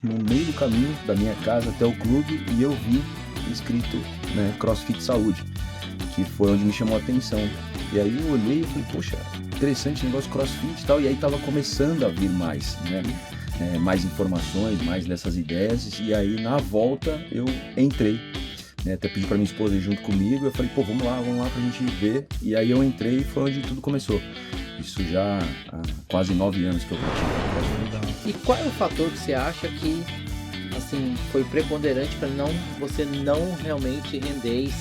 no meio do caminho da minha casa até o clube e eu vi escrito, né, CrossFit Saúde, que foi onde me chamou a atenção. E aí eu olhei e falei, poxa, interessante o negócio CrossFit e tal, e aí tava começando a vir mais, né, mais informações, mais dessas ideias, e aí na volta eu entrei, né, até pedi pra minha esposa ir junto comigo, eu falei, pô, vamos lá pra gente ver, e aí eu entrei e foi onde tudo começou. Isso já há quase 9 anos que eu pratico CrossFit. E qual é o fator que você acha que assim foi preponderante para você não realmente render e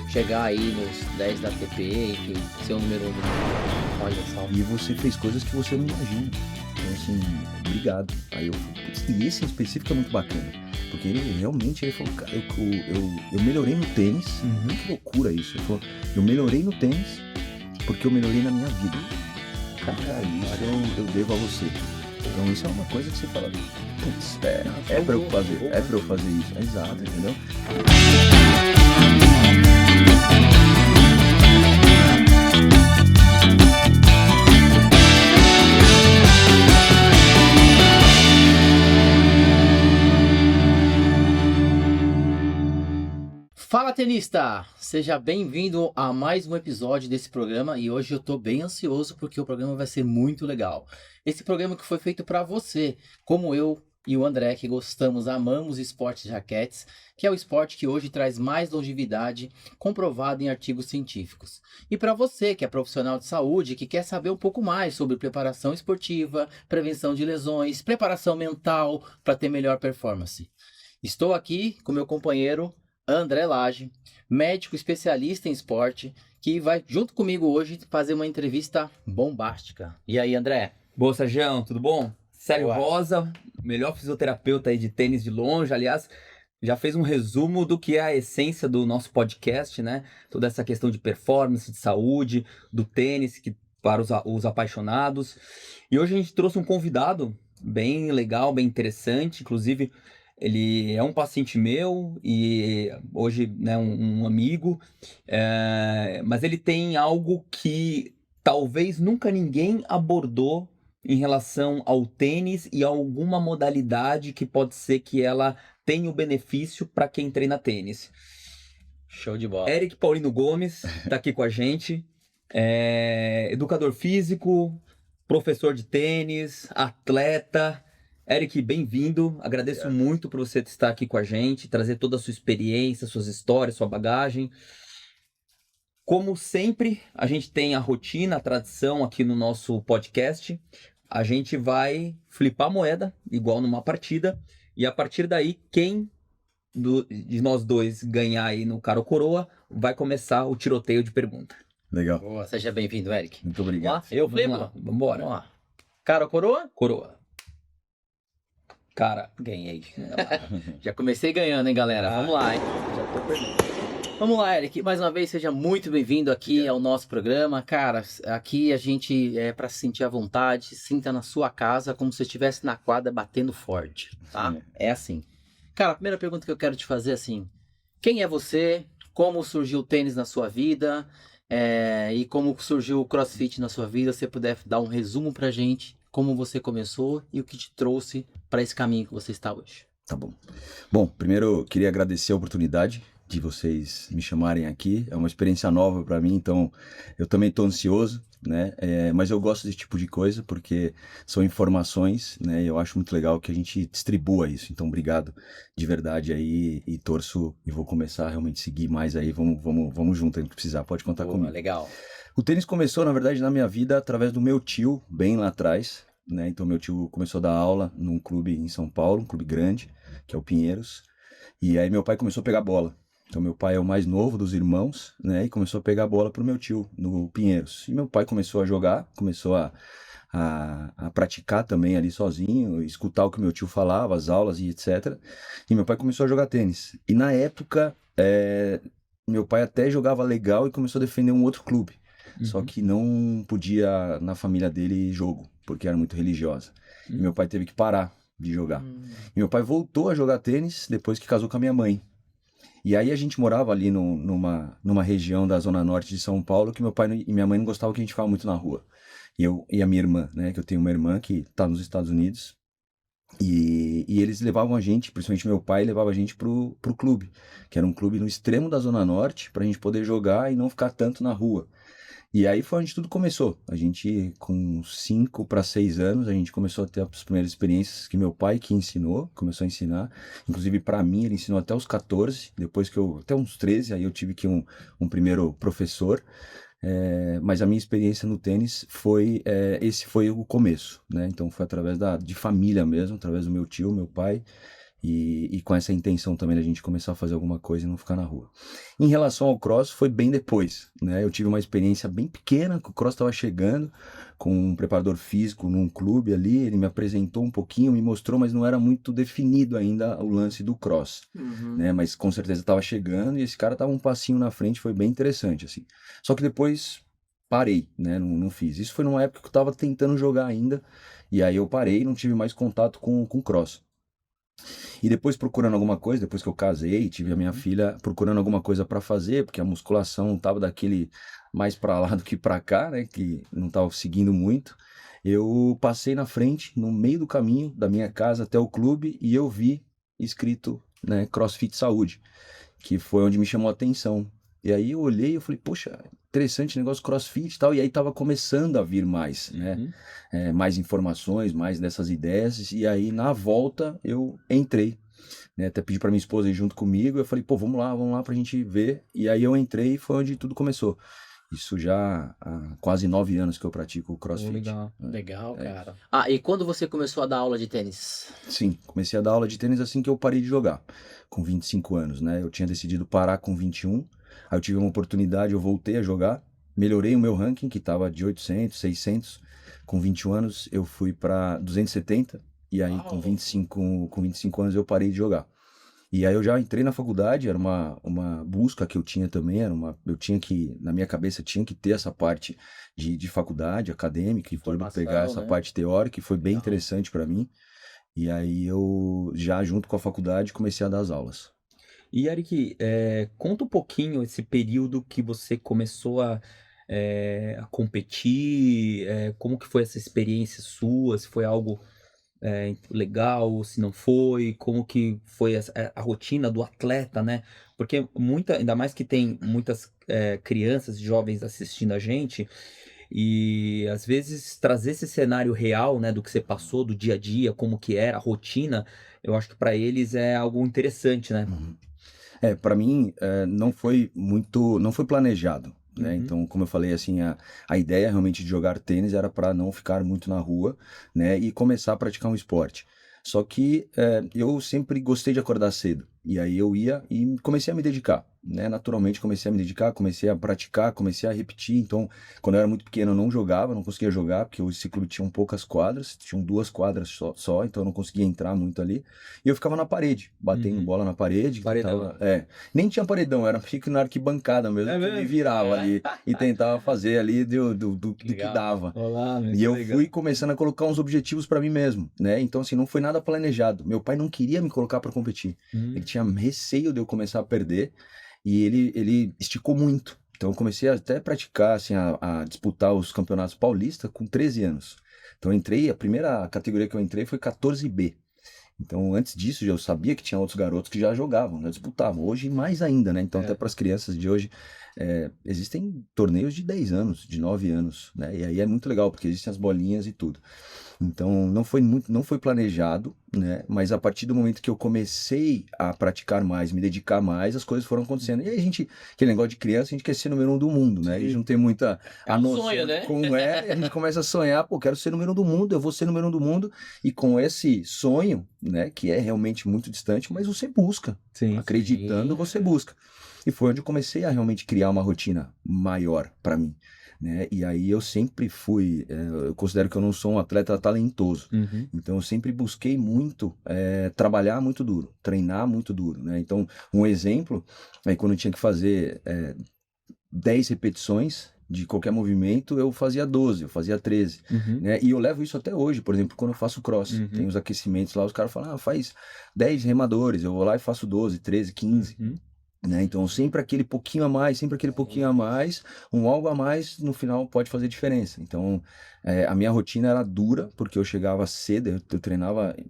chegar aí nos 10 da ATP e ser o número 1 do mundo? Olha só. E você fez coisas que você não imagina. Então, assim, obrigado. Aí eu falei, putz, e esse em específico é muito bacana. Porque ele realmente falou, cara, eu melhorei no tênis. Que loucura isso. Ele falou, eu melhorei no tênis porque eu melhorei na minha vida. Cara, isso eu devo a você. Então isso é uma coisa que você fala, putz, é pra eu fazer isso. É exato, entendeu? Fala, tenista! Seja bem-vindo a mais um episódio desse programa e hoje eu tô bem ansioso porque o programa vai ser muito legal. Esse programa que foi feito para você, como eu e o André, que gostamos, amamos esportes de raquetes, que é o esporte que hoje traz mais longevidade, comprovado em artigos científicos. E para você, que é profissional de saúde, que quer saber um pouco mais sobre preparação esportiva, prevenção de lesões, preparação mental para ter melhor performance. Estou aqui com meu companheiro André Lage, médico especialista em esporte, que vai junto comigo hoje fazer uma entrevista bombástica. E aí, André? Boa, Sérgio, tudo bom? Sérgio Boa. Rosa, melhor fisioterapeuta aí de tênis de longe, aliás, já fez um resumo do que é a essência do nosso podcast, né? Toda essa questão de performance, de saúde, do tênis, que para os apaixonados. E hoje a gente trouxe um convidado bem legal, bem interessante, inclusive ele é um paciente meu e hoje, né, um amigo, mas ele tem algo que talvez nunca ninguém abordou em relação ao tênis e a alguma modalidade que pode ser que ela tenha o benefício para quem treina tênis. Show de bola. Eric Paulino Gomes está aqui com a gente, educador físico, professor de tênis, atleta. Eric, bem-vindo. Agradeço muito por você estar aqui com a gente, trazer toda a sua experiência, suas histórias, sua bagagem. Como sempre, a gente tem a rotina, a tradição aqui no nosso podcast. A gente vai flipar a moeda, igual numa partida, e a partir daí, quem de nós dois ganhar aí no cara ou coroa, vai começar o tiroteio de pergunta. Legal. Boa, seja bem-vindo, Eric. Muito obrigado. Eu flipo? Vamos embora. Vamos lá. Cara ou coroa? Coroa. Cara, ganhei. Já comecei ganhando, hein, galera? Vamos lá, hein? Já tô perdendo. Vamos lá, Eric. Mais uma vez, seja muito bem-vindo aqui ao nosso programa. Cara, aqui a gente é para se sentir à vontade, sinta na sua casa como se estivesse na quadra batendo forte, tá? É assim. Cara, a primeira pergunta que eu quero te fazer é assim: quem é você? Como surgiu o tênis na sua vida? E como surgiu o CrossFit na sua vida? Se você puder dar um resumo pra gente, como você começou e o que te trouxe para esse caminho que você está hoje. Tá bom. Bom, primeiro eu queria agradecer a oportunidade de vocês me chamarem aqui. É uma experiência nova para mim, então eu também estou ansioso, né? Mas eu gosto desse tipo de coisa porque são informações, né? E eu acho muito legal que a gente distribua isso. Então, obrigado de verdade aí e torço e vou começar a realmente seguir mais aí. Vamos junto aí no que precisar. Pode contar comigo. Legal. O tênis começou, na verdade, na minha vida através do meu tio, bem lá atrás, né? Então, meu tio começou a dar aula num clube em São Paulo, um clube grande, que é o Pinheiros. E aí meu pai começou a pegar bola. Então, meu pai é o mais novo dos irmãos, né? E começou a pegar bola pro meu tio, no Pinheiros. E meu pai começou a jogar, começou a praticar também ali sozinho, escutar o que meu tio falava, as aulas e etc. E meu pai começou a jogar tênis. E na época, meu pai até jogava legal e começou a defender um outro clube. Só que não podia, na família dele, jogo, porque era muito religiosa. E meu pai teve que parar de jogar. E meu pai voltou a jogar tênis depois que casou com a minha mãe. E aí a gente morava ali numa região da zona norte de São Paulo que meu pai e minha mãe não gostavam que a gente ficava muito na rua. E eu e a minha irmã, né, que eu tenho uma irmã que tá nos Estados Unidos. E eles levavam a gente, principalmente meu pai, levava a gente pro clube, que era um clube no extremo da Zona Norte, pra gente poder jogar e não ficar tanto na rua. E aí foi onde tudo começou. A gente, com 5 para 6 anos, a gente começou a ter as primeiras experiências que meu pai que ensinou, começou a ensinar. Inclusive, para mim, ele ensinou até os 14, depois que até uns 13, aí eu tive que um primeiro professor. Mas a minha experiência no tênis esse foi o começo, né? Então foi através de família mesmo, através do meu tio, meu pai, e com essa intenção também da gente começar a fazer alguma coisa e não ficar na rua. Em relação ao cross, foi bem depois, né? Eu tive uma experiência bem pequena, que o cross estava chegando, com um preparador físico num clube ali, ele me apresentou um pouquinho, me mostrou, mas não era muito definido ainda o lance do cross, né? Mas com certeza estava chegando e esse cara estava um passinho na frente, foi bem interessante, assim. Só que depois parei, né? Não fiz. Isso foi numa época que eu estava tentando jogar ainda, e aí eu parei e não tive mais contato com cross. E depois procurando alguma coisa, depois que eu casei, tive a minha filha, procurando alguma coisa para fazer, porque a musculação tava daquele mais para lá do que para cá, né, que não tava seguindo muito. Eu passei na frente, no meio do caminho da minha casa até o clube, e eu vi escrito, né, CrossFit Saúde, que foi onde me chamou a atenção. E aí eu olhei e falei, poxa, interessante negócio CrossFit e tal, e aí tava começando a vir mais, né, mais informações, mais dessas ideias, e aí na volta eu entrei, né, até pedi para minha esposa ir junto comigo, eu falei, pô, vamos lá pra gente ver, e aí eu entrei e foi onde tudo começou. Isso já há quase 9 anos que eu pratico o CrossFit. Legal. Legal, É cara. Ah, e quando você começou a dar aula de tênis? Sim, comecei a dar aula de tênis assim que eu parei de jogar, com 25 anos, né? Eu tinha decidido parar com 21, aí eu tive uma oportunidade, eu voltei a jogar, melhorei o meu ranking, que estava de 800, 600, com 21 anos eu fui para 270, e aí com Uau. 25 anos eu parei de jogar. E aí eu já entrei na faculdade, era uma busca que eu tinha também, eu tinha que, na minha cabeça, tinha que ter essa parte de faculdade, acadêmica, e poder Formação, pegar essa né? parte teórica, e foi bem Legal. interessante para mim. E aí eu, já junto com a faculdade, comecei a dar as aulas. E Eric, conta um pouquinho esse período que você começou a competir, como que foi essa experiência sua, se foi algo legal, se não foi, como que foi a rotina do atleta, né? Porque ainda mais que tem muitas crianças e jovens assistindo a gente, e às vezes trazer esse cenário real, né, do que você passou, do dia a dia, como que era, a rotina, eu acho que para eles é algo interessante, né? Uhum. Para mim, não foi planejado, né? Uhum. Então, como eu falei, assim, a ideia realmente de jogar tênis era para não ficar muito na rua, né? E começar a praticar um esporte. Só que eu sempre gostei de acordar cedo. E aí eu ia e comecei a me dedicar, né? Naturalmente comecei a me dedicar, comecei a praticar, comecei a repetir. Então, quando eu era muito pequeno, eu não jogava, não conseguia jogar, porque esse clube tinha poucas quadras, tinham 2 quadras só, então eu não conseguia entrar muito ali. E eu ficava na parede, batendo bola na parede. Paredão. Nem tinha paredão, era fico na arquibancada mesmo, que me virava ali e tentava fazer ali do que Legal. dava. Olá, E eu fui começando a colocar uns objetivos para mim mesmo, né? Então, assim, não foi nada planejado. Meu pai não queria me colocar para competir. Ele tinha receio de eu começar a perder e ele esticou muito. Então, eu comecei até a praticar, assim, a disputar os campeonatos paulistas com 13 anos. Então, a primeira categoria que eu entrei foi 14B. Então, antes disso, eu sabia que tinha outros garotos que já jogavam, já disputavam. Hoje, mais ainda, né? Então, até para as crianças de hoje, existem torneios de 10 anos, de 9 anos, né? E aí é muito legal, porque existem as bolinhas e tudo. Então, não foi planejado, né? Mas a partir do momento que eu comecei a praticar mais, me dedicar mais, as coisas foram acontecendo. E aí aquele negócio de criança, a gente quer ser número 1 do mundo, né? A gente não tem muita É um sonho, né? de como é, a gente começa a sonhar, pô, quero ser número 1 do mundo, eu vou ser número 1 do mundo. E com esse sonho, né, que é realmente muito distante, mas você busca. Sim. Acreditando, você busca. E foi onde eu comecei a realmente criar uma rotina maior para mim, né? E aí eu sempre fui, eu considero que eu não sou um atleta talentoso, então eu sempre busquei muito trabalhar muito duro, treinar muito duro, né? Então, um exemplo, aí quando eu tinha que fazer 10 repetições de qualquer movimento, eu fazia 12, eu fazia 13, né? E eu levo isso até hoje, por exemplo, quando eu faço cross, tem os aquecimentos lá, os caras falam, faz 10 remadores, eu vou lá e faço 12, 13, 15. né? Então sempre aquele pouquinho a mais, sempre aquele pouquinho a mais, um algo a mais no final pode fazer diferença. Então a minha rotina era dura, porque eu chegava cedo, eu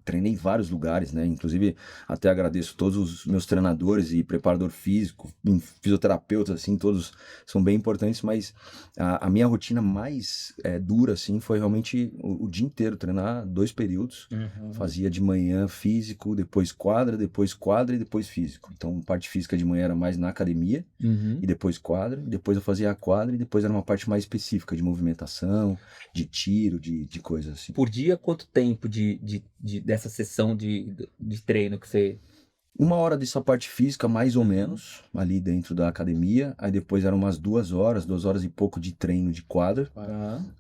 treinei em vários lugares, né? Inclusive até agradeço todos os meus treinadores e preparador físico, fisioterapeutas, assim, todos são bem importantes, mas a minha rotina mais dura, assim, foi realmente o dia inteiro, treinar 2 períodos. Fazia de manhã físico, depois quadra e depois físico. Então, parte física de manhã era mais na academia, e depois quadra, e depois eu fazia a quadra, e depois era uma parte mais específica de movimentação, de tiro, de coisas assim. Por dia, quanto tempo dessa sessão de treino que você... 1 hora dessa parte física, mais ou menos, ali dentro da academia. Aí depois eram umas 2 horas e pouco de treino de quadra.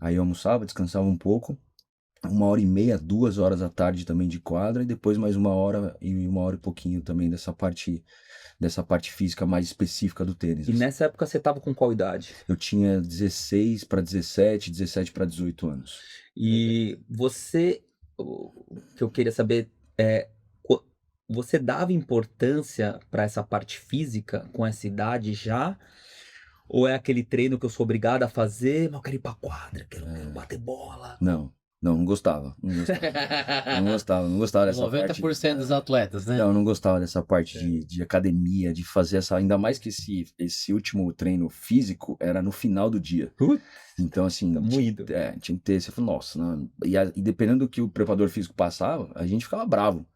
Aí eu almoçava, descansava um pouco. 1h30, 2 horas à tarde também de quadra. E depois mais 1 hora e 1 hora e pouquinho também dessa parte física mais específica do tênis. E nessa época você tava com qual idade? Eu tinha 16 para 17, 17 para 18 anos. E você, o que eu queria saber você dava importância para essa parte física com essa idade já? Ou é aquele treino que eu sou obrigado a fazer, mas eu quero ir pra quadra, quero bater bola? Não gostava. Não gostava dessa 90% parte. dos atletas, né? Não gostava dessa parte de academia, de fazer essa... Ainda mais que esse último treino físico era no final do dia. Então, assim... Moído. Tinha que ter... Você falou, nossa... Não. E dependendo do que o preparador físico passava, a gente ficava bravo.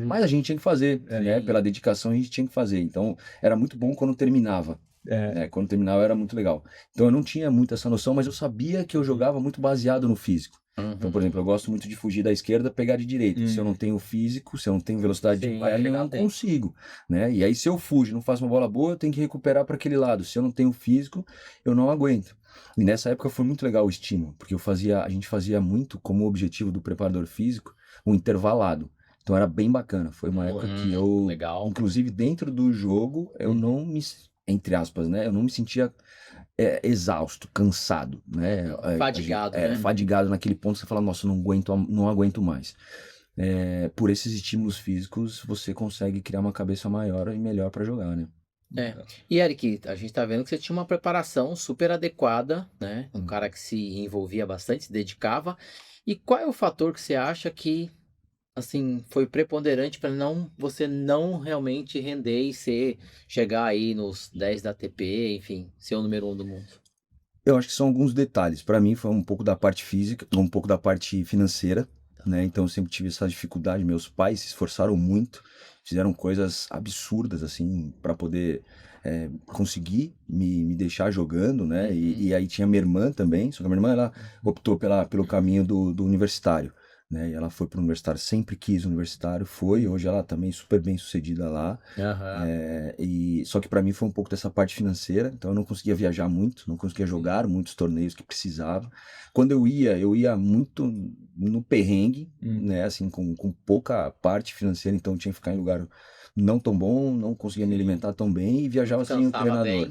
Mas a gente tinha que fazer, né? Pela dedicação a gente tinha que fazer. Então, era muito bom quando terminava. Né? Quando terminava era muito legal. Então, eu não tinha muito essa noção, mas eu sabia que eu jogava muito baseado no físico. Então, por exemplo, eu gosto muito de fugir da esquerda, pegar de direita. Se eu não tenho físico, se eu não tenho velocidade de perna, eu não consigo, né? E aí, se eu fujo, não faço uma bola boa, eu tenho que recuperar para aquele lado. Se eu não tenho físico, eu não aguento. E nessa época foi muito legal o estímulo, porque a gente fazia muito como objetivo do preparador físico um intervalado. Então era bem bacana. Foi uma época que eu, legal. Inclusive dentro do jogo, eu não me, entre aspas, né? Eu não me sentia exausto, cansado, né? Fadigado, né? Fadigado naquele ponto que você fala, nossa, não aguento mais. Por esses estímulos físicos, você consegue criar uma cabeça maior e melhor para jogar, né? E Eric, a gente tá vendo que você tinha uma preparação super adequada, né? Um cara que se envolvia bastante, se dedicava. E qual é o fator que você acha que, assim, foi preponderante para você não realmente render e chegar aí nos 10 da ATP, enfim, ser o número 1 do mundo? Eu acho que são alguns detalhes. Para mim foi um pouco da parte física, um pouco da parte financeira, né? Então eu sempre tive essa dificuldade. Meus pais se esforçaram muito, fizeram coisas absurdas assim para poder conseguir me deixar jogando, né? E aí tinha minha irmã também, só que a minha irmã ela optou pelo caminho do universitário, né? E ela foi para o universitário, sempre quis universitário, hoje ela também super bem sucedida lá. Só que para mim foi um pouco dessa parte financeira, então eu não conseguia viajar muito, não conseguia jogar muitos torneios que precisava. Quando eu ia muito no perrengue, né? Assim, com pouca parte financeira, então eu tinha que ficar em lugar não tão bom, não conseguia me alimentar tão bem e viajava sem o treinador.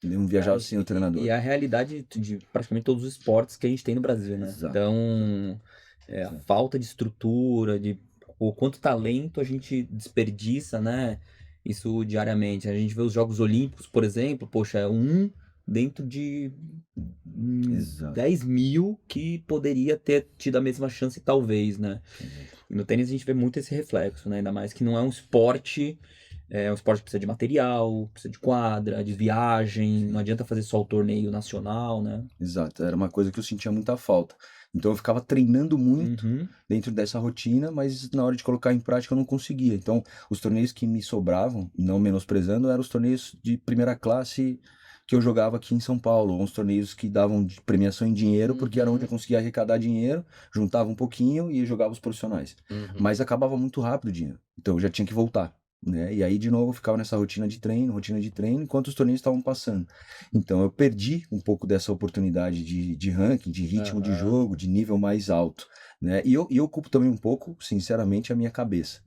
Não viajava sem o treinador. E a realidade de praticamente todos os esportes que a gente tem no Brasil, né? Exato. Então, a falta de estrutura, o quanto talento a gente desperdiça, né? Isso diariamente. A gente vê os Jogos Olímpicos, por exemplo, poxa, dentro de 10 mil que poderia ter tido a mesma chance, talvez, né? E no tênis a gente vê muito esse reflexo, né? Ainda mais que não é um esporte, é um esporte que precisa de material, precisa de quadra, de viagem, não adianta fazer só o torneio nacional, né? Exato, era uma coisa que eu sentia muita falta. Então eu ficava treinando muito dentro dessa rotina, mas na hora de colocar em prática eu não conseguia. Então os torneios que me sobravam, não menosprezando, eram os torneios de primeira classe que eu jogava aqui em São Paulo, uns torneios que davam de premiação em dinheiro, porque era onde eu conseguia arrecadar dinheiro, juntava um pouquinho e jogava os profissionais. Mas acabava muito rápido o dinheiro, então eu já tinha que voltar, né? E aí de novo eu ficava nessa rotina de treino, enquanto os torneios estavam passando. Então eu perdi um pouco dessa oportunidade de ranking, de ritmo de jogo, de nível mais alto, né? E eu culpo também um pouco, sinceramente, a minha cabeça.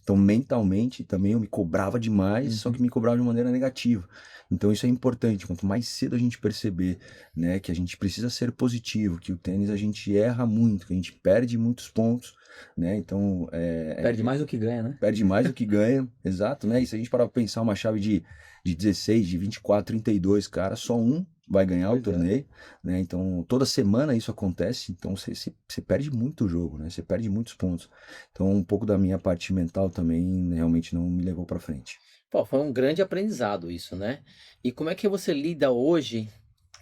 Então, mentalmente também eu me cobrava demais, só que me cobrava de maneira negativa. Então, isso é importante. Quanto mais cedo a gente perceber, né, que a gente precisa ser positivo, que o tênis a gente erra muito, que a gente perde muitos pontos, né? Então, Perde mais do que ganha, né? perde mais do que ganha, exato, né? E se a gente parar pra pensar uma chave de 16, de 24, 32, cara, só um vai ganhar o torneio, né? Então, toda semana isso acontece, então você perde muito o jogo, né? Você perde muitos pontos. Então, um pouco da minha parte mental também realmente não me levou pra frente. Pô, foi um grande aprendizado isso, né? E como é que você lida hoje?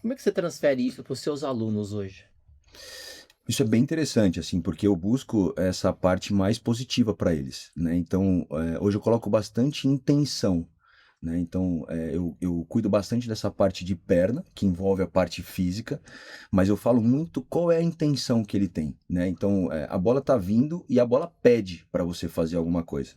Como é que você transfere isso para os seus alunos hoje? Isso é bem interessante, assim, porque eu busco essa parte mais positiva para eles, né? Então, hoje eu coloco bastante intenção, né? Então, eu cuido bastante dessa parte de perna, que envolve a parte física, mas eu falo muito qual é a intenção que ele tem, né? Então, a bola tá vindo e a bola pede para você fazer alguma coisa.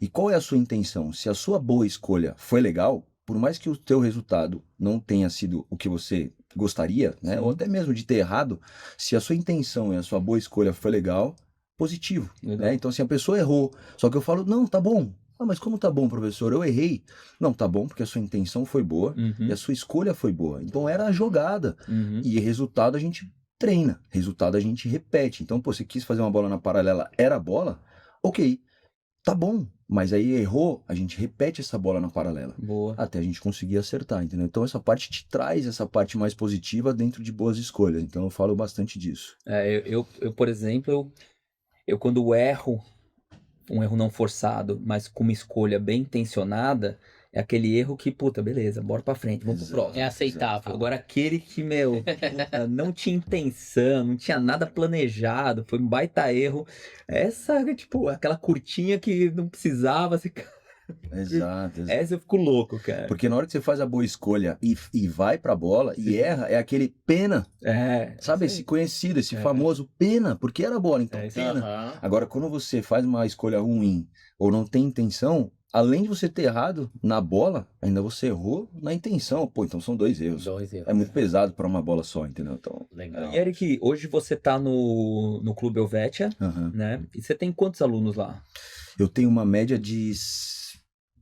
E qual é a sua intenção? Se a sua boa escolha foi legal, por mais que o teu resultado não tenha sido o que você gostaria, né? Ou até mesmo de ter errado, se a sua intenção e a sua boa escolha foi legal, positivo, Legal. né? Então, se a pessoa errou, só que eu falo, não, tá bom. Ah, mas como tá bom, professor? Eu errei. Não, tá bom, porque a sua intenção foi boa e a sua escolha foi boa. Então, era a jogada. E resultado a gente treina, resultado a gente repete. Então, pô, você quis fazer uma bola na paralela, era a bola? Ok, tá bom. Mas aí errou, a gente repete essa bola na paralela. Boa. Até a gente conseguir acertar, entendeu? Então essa parte te traz essa parte mais positiva dentro de boas escolhas. Então eu falo bastante disso. Eu, por exemplo, eu quando erro, um erro não forçado, mas com uma escolha bem intencionada, é aquele erro que, puta, beleza, bora pra frente, vamos pro próximo. É aceitável. Agora aquele que, meu, puta, não tinha intenção, não tinha nada planejado, foi um baita erro. Essa, tipo, aquela curtinha que não precisava, você... Exato, exato. Essa eu fico louco, cara. Porque na hora que você faz a boa escolha e vai pra bola e erra, é aquele pena. Sabe, esse conhecido, esse famoso pena, porque era bola, então pena. Aham. Agora, quando você faz uma escolha ruim ou não tem intenção, além de você ter errado na bola, ainda você errou na intenção. Pô, então são dois erros. Dois erros. É muito pesado pra uma bola só, entendeu? Então, Legal. E Eric, hoje você tá no Clube Helvetia, aham. né? E você tem quantos alunos lá? Eu tenho uma média de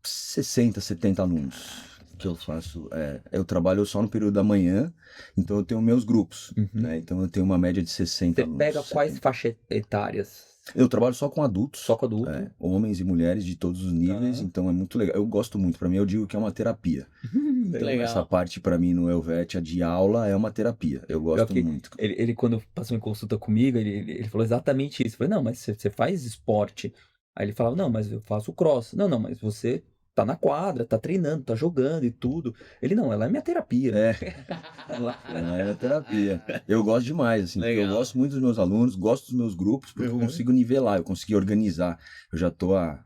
60, 70 alunos que eu faço. Eu trabalho só no período da manhã, então eu tenho meus grupos, né? Então eu tenho uma média de 60 Você alunos. pega quais 70. faixas etárias? Eu trabalho só com adultos. Só com adulto? Homens e mulheres de todos os níveis, então é muito legal. Eu gosto muito, pra mim eu digo que é uma terapia. Então Legal. essa parte pra mim no Helvetia de aula é uma terapia. Eu gosto Pior que muito. Ele, quando passou em consulta comigo, ele falou exatamente isso. Eu falei, não, mas você faz esporte. Aí ele falava, não, mas eu faço cross. Não, mas você tá na quadra, tá treinando, tá jogando e tudo. Ele, não, ela é minha terapia. É terapia. Eu gosto demais, assim, porque eu Legal. gosto muito dos meus alunos, gosto dos meus grupos, porque eu consigo nivelar, eu consigo organizar. Eu já tô há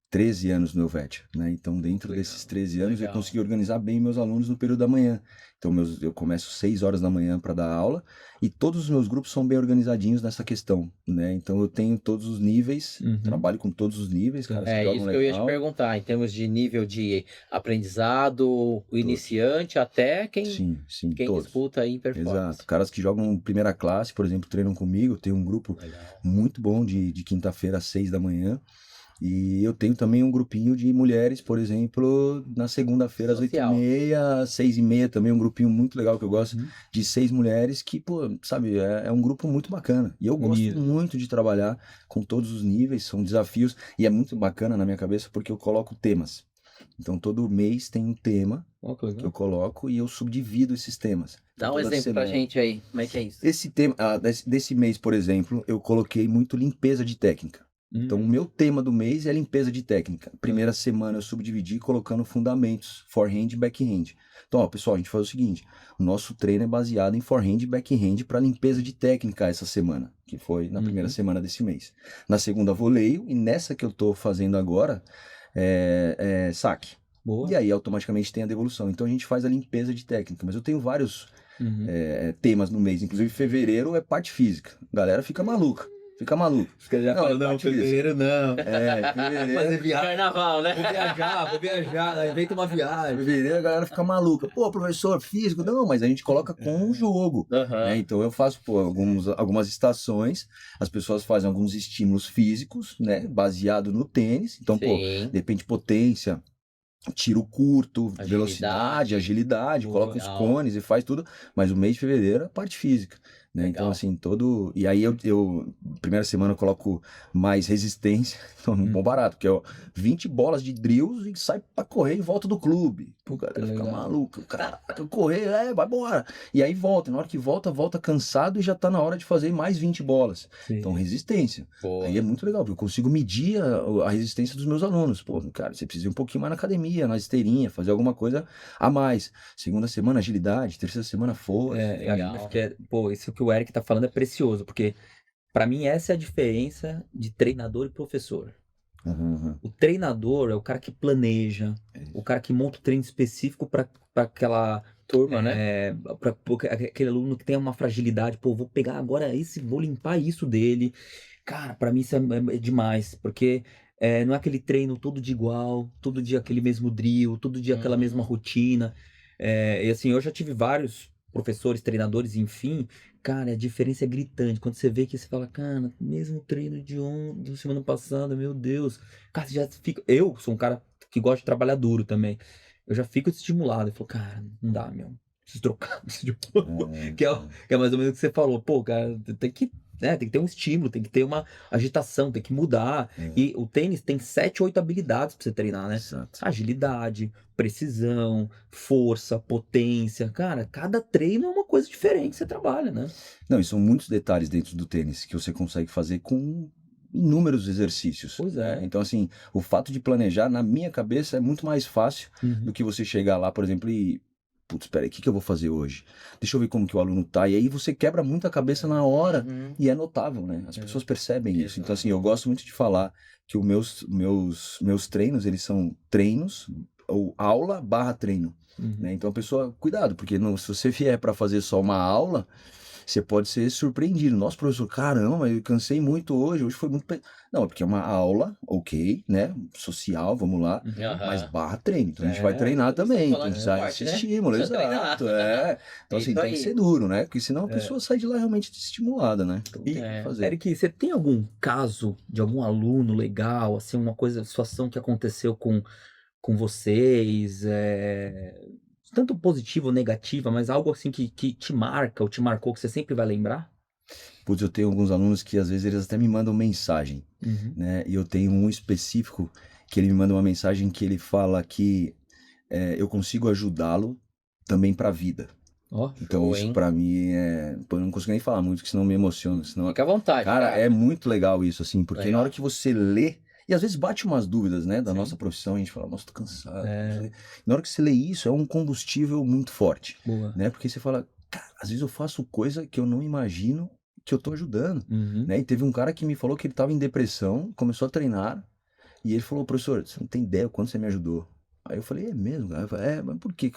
13 anos no Helvetia, né? Então, dentro desses 13 anos, eu legal. consegui organizar bem meus alunos no período da manhã. Então, eu começo 6 horas da manhã para dar aula e todos os meus grupos são bem organizadinhos nessa questão, né? Então, eu tenho todos os níveis, trabalho com todos os níveis, caras que É jogam isso que eu ia te legal. perguntar, em termos de nível de aprendizado, o iniciante até quem Sim, todos. disputa aí em performance. Exato. Caras que jogam primeira classe, por exemplo, treinam comigo. Eu tenho um grupo Legal. muito bom de quinta-feira às 6 da manhã. E eu tenho também um grupinho de mulheres, por exemplo, na segunda-feira às Social. 8h30, 6h30 também, um grupinho muito legal que eu gosto, de 6 mulheres que, pô, sabe, é um grupo muito bacana. E eu gosto Unido. muito de trabalhar com todos os níveis, são desafios, e é muito bacana na minha cabeça porque eu coloco temas. Então todo mês tem um tema Ó, que legal. que eu coloco e eu subdivido esses temas. Dá um Toda exemplo pra semana. gente aí, como é que é isso? Esse tema, desse mês, por exemplo, eu coloquei muito limpeza de técnica. Então, o meu tema do mês é limpeza de técnica. Primeira semana eu subdividi colocando fundamentos, forehand e backhand. Então, ó, pessoal, a gente faz o seguinte: o nosso treino é baseado em forehand e backhand para limpeza de técnica essa semana, que foi na primeira semana desse mês. Na segunda, voleio, e nessa que eu tô fazendo agora, saque. Boa. E aí, automaticamente, tem a devolução. Então, a gente faz a limpeza de técnica. Mas eu tenho vários temas no mês. Inclusive, fevereiro é parte física. A galera fica maluca. fica maluco. Os caras já falam, não, parte disso. fevereiro não. Fevereiro. Fazer viagem. Carnaval, né? Vou viajar, inventa uma viagem. Fevereiro a galera fica maluca. Pô, professor, físico. Não, mas a gente coloca com um jogo. Aham. Então eu faço, pô, algumas estações, as pessoas fazem alguns estímulos físicos, né? Baseado no tênis. Então, pô, Sim. depende de potência, tiro curto, Agilidade. velocidade, agilidade, Boa, coloca os legal. cones e faz tudo. Mas o mês de fevereiro é a parte física. Né? Legal. Então, assim, E aí primeira semana eu coloco mais resistência, então bom barato, porque 20 bolas de drills e sai pra correr em volta do clube. Pô, cara, fica legal. maluco. Caraca, correr, vai embora. E aí volta, na hora que volta cansado e já tá na hora de fazer mais 20 bolas. Sim. Então, resistência. Boa. Aí é muito legal, porque eu consigo medir a resistência dos meus alunos. Pô, cara, você precisa ir um pouquinho mais na academia, na esteirinha, fazer alguma coisa a mais. Segunda semana, agilidade. Terceira semana, força. Legal. Acho que pô, isso que o Eric tá falando é precioso, porque pra mim essa é a diferença de treinador e professor. Uhum. O treinador é o cara que planeja, o cara que monta o treino específico pra aquela Turma, né? para aquele aluno que tem uma fragilidade, pô, vou pegar agora vou limpar isso dele. Cara, pra mim isso é demais, porque não é aquele treino todo dia igual, todo dia aquele mesmo drill, todo dia aquela mesma rotina. E assim, eu já tive vários professores, treinadores, enfim, cara, a diferença é gritante. Quando você vê que você fala, cara, mesmo treino de semana passada, meu Deus. Cara, você já fica. Eu sou um cara que gosta de trabalhar duro também. Eu já fico estimulado. Eu falo, cara, não dá, meu. Preciso trocar. Que é mais ou menos o que você falou. Pô, cara, tem que ter um estímulo, tem que ter uma agitação, tem que mudar. E o tênis tem 7, 8 habilidades pra você treinar, né? Exato. Agilidade, precisão, força, potência. Cara, cada treino é uma coisa diferente que você trabalha, né? Não, e são muitos detalhes dentro do tênis que você consegue fazer com inúmeros exercícios. Pois é. Então, assim, o fato de planejar, na minha cabeça, é muito mais fácil do que você chegar lá, por exemplo, e... Putz, peraí, o que eu vou fazer hoje? Deixa eu ver como que o aluno tá. E aí você quebra muito a cabeça na hora e é notável, né? As pessoas percebem isso. Então, assim, eu gosto muito de falar que os meus treinos, eles são treinos ou aula barra treino. Né? Então a pessoa, cuidado, porque se você vier para fazer só uma aula, você pode ser surpreendido. Nossa, professor, caramba, eu cansei muito hoje foi muito... Não, é porque é uma aula, ok, né? Social, vamos lá, mas barra treino. Então a gente vai treinar também, então a gente vai esse estímulo, exato. Então assim, tem que ser duro, né? Porque senão a pessoa sai de lá realmente desestimulada, né? Então tem que fazer. Eric, você tem algum caso de algum aluno legal, assim, uma situação que aconteceu com vocês, tanto positiva ou negativa, mas algo assim que te marca ou te marcou, que você sempre vai lembrar? Putz, eu tenho alguns alunos que às vezes eles até me mandam mensagem, né? E eu tenho um específico que ele me manda uma mensagem que ele fala que eu consigo ajudá-lo também para a vida. Então isso para mim Pô, eu não consigo nem falar muito, porque senão me emociona. Senão... Fica à vontade. Cara, é muito legal isso, assim, porque na hora que você lê, e às vezes bate umas dúvidas, né, da nossa profissão, a gente fala, nossa, tô cansado. Na hora que você lê isso, é um combustível muito forte. Boa. Né? Porque você fala, cara, às vezes eu faço coisa que eu não imagino que eu tô ajudando. Né? E teve um cara que me falou que ele tava em depressão, começou a treinar, e ele falou, professor, você não tem ideia o quanto você me ajudou. Aí eu falei, é mesmo, cara? Eu falei, mas por quê?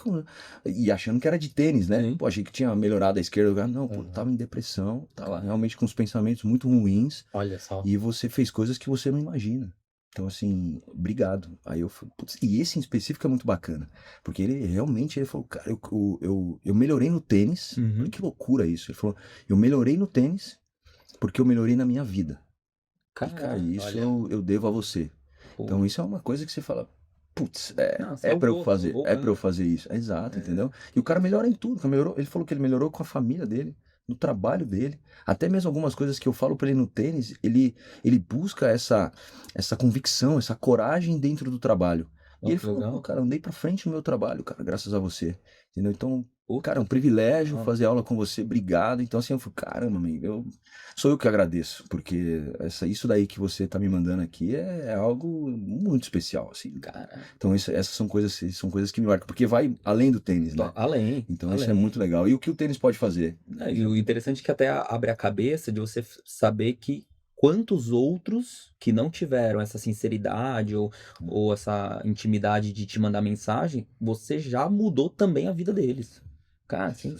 E achando que era de tênis, né? Pô, achei que tinha melhorado a esquerda. O cara, não, pô, tava em depressão, tava realmente com os pensamentos muito ruins. Olha só. E você fez coisas que você não imagina. Então, assim, obrigado. Aí eu falei, putz, e esse em específico é muito bacana. Porque ele falou, cara, eu melhorei no tênis. Olha que loucura isso. Ele falou, eu melhorei no tênis porque eu melhorei na minha vida. Cara, isso eu devo a você. Pô. Então, isso é uma coisa que você fala, putz, pra eu fazer, pra eu fazer isso. Exato, entendeu? E o cara melhora em tudo. Ele falou que ele melhorou com a família dele, no trabalho dele. Até mesmo algumas coisas que eu falo pra ele no tênis, ele busca essa convicção, essa coragem dentro do trabalho. E ele falou, pô, cara, andei pra frente no meu trabalho, cara, graças a você. Entendeu? Então, cara, é um privilégio fazer aula com você, obrigado. Então, assim, eu falei, caramba, amigo, sou eu que agradeço, porque isso daí que você tá me mandando aqui é algo muito especial, assim, cara. Então, essas são coisas que me marcam, porque vai além do tênis, né? Além. Então, isso é muito legal. E o que o tênis pode fazer? E o interessante é que até abre a cabeça de você saber que quantos outros que não tiveram essa sinceridade ou essa intimidade de te mandar mensagem, você já mudou também a vida deles. Cara, assim,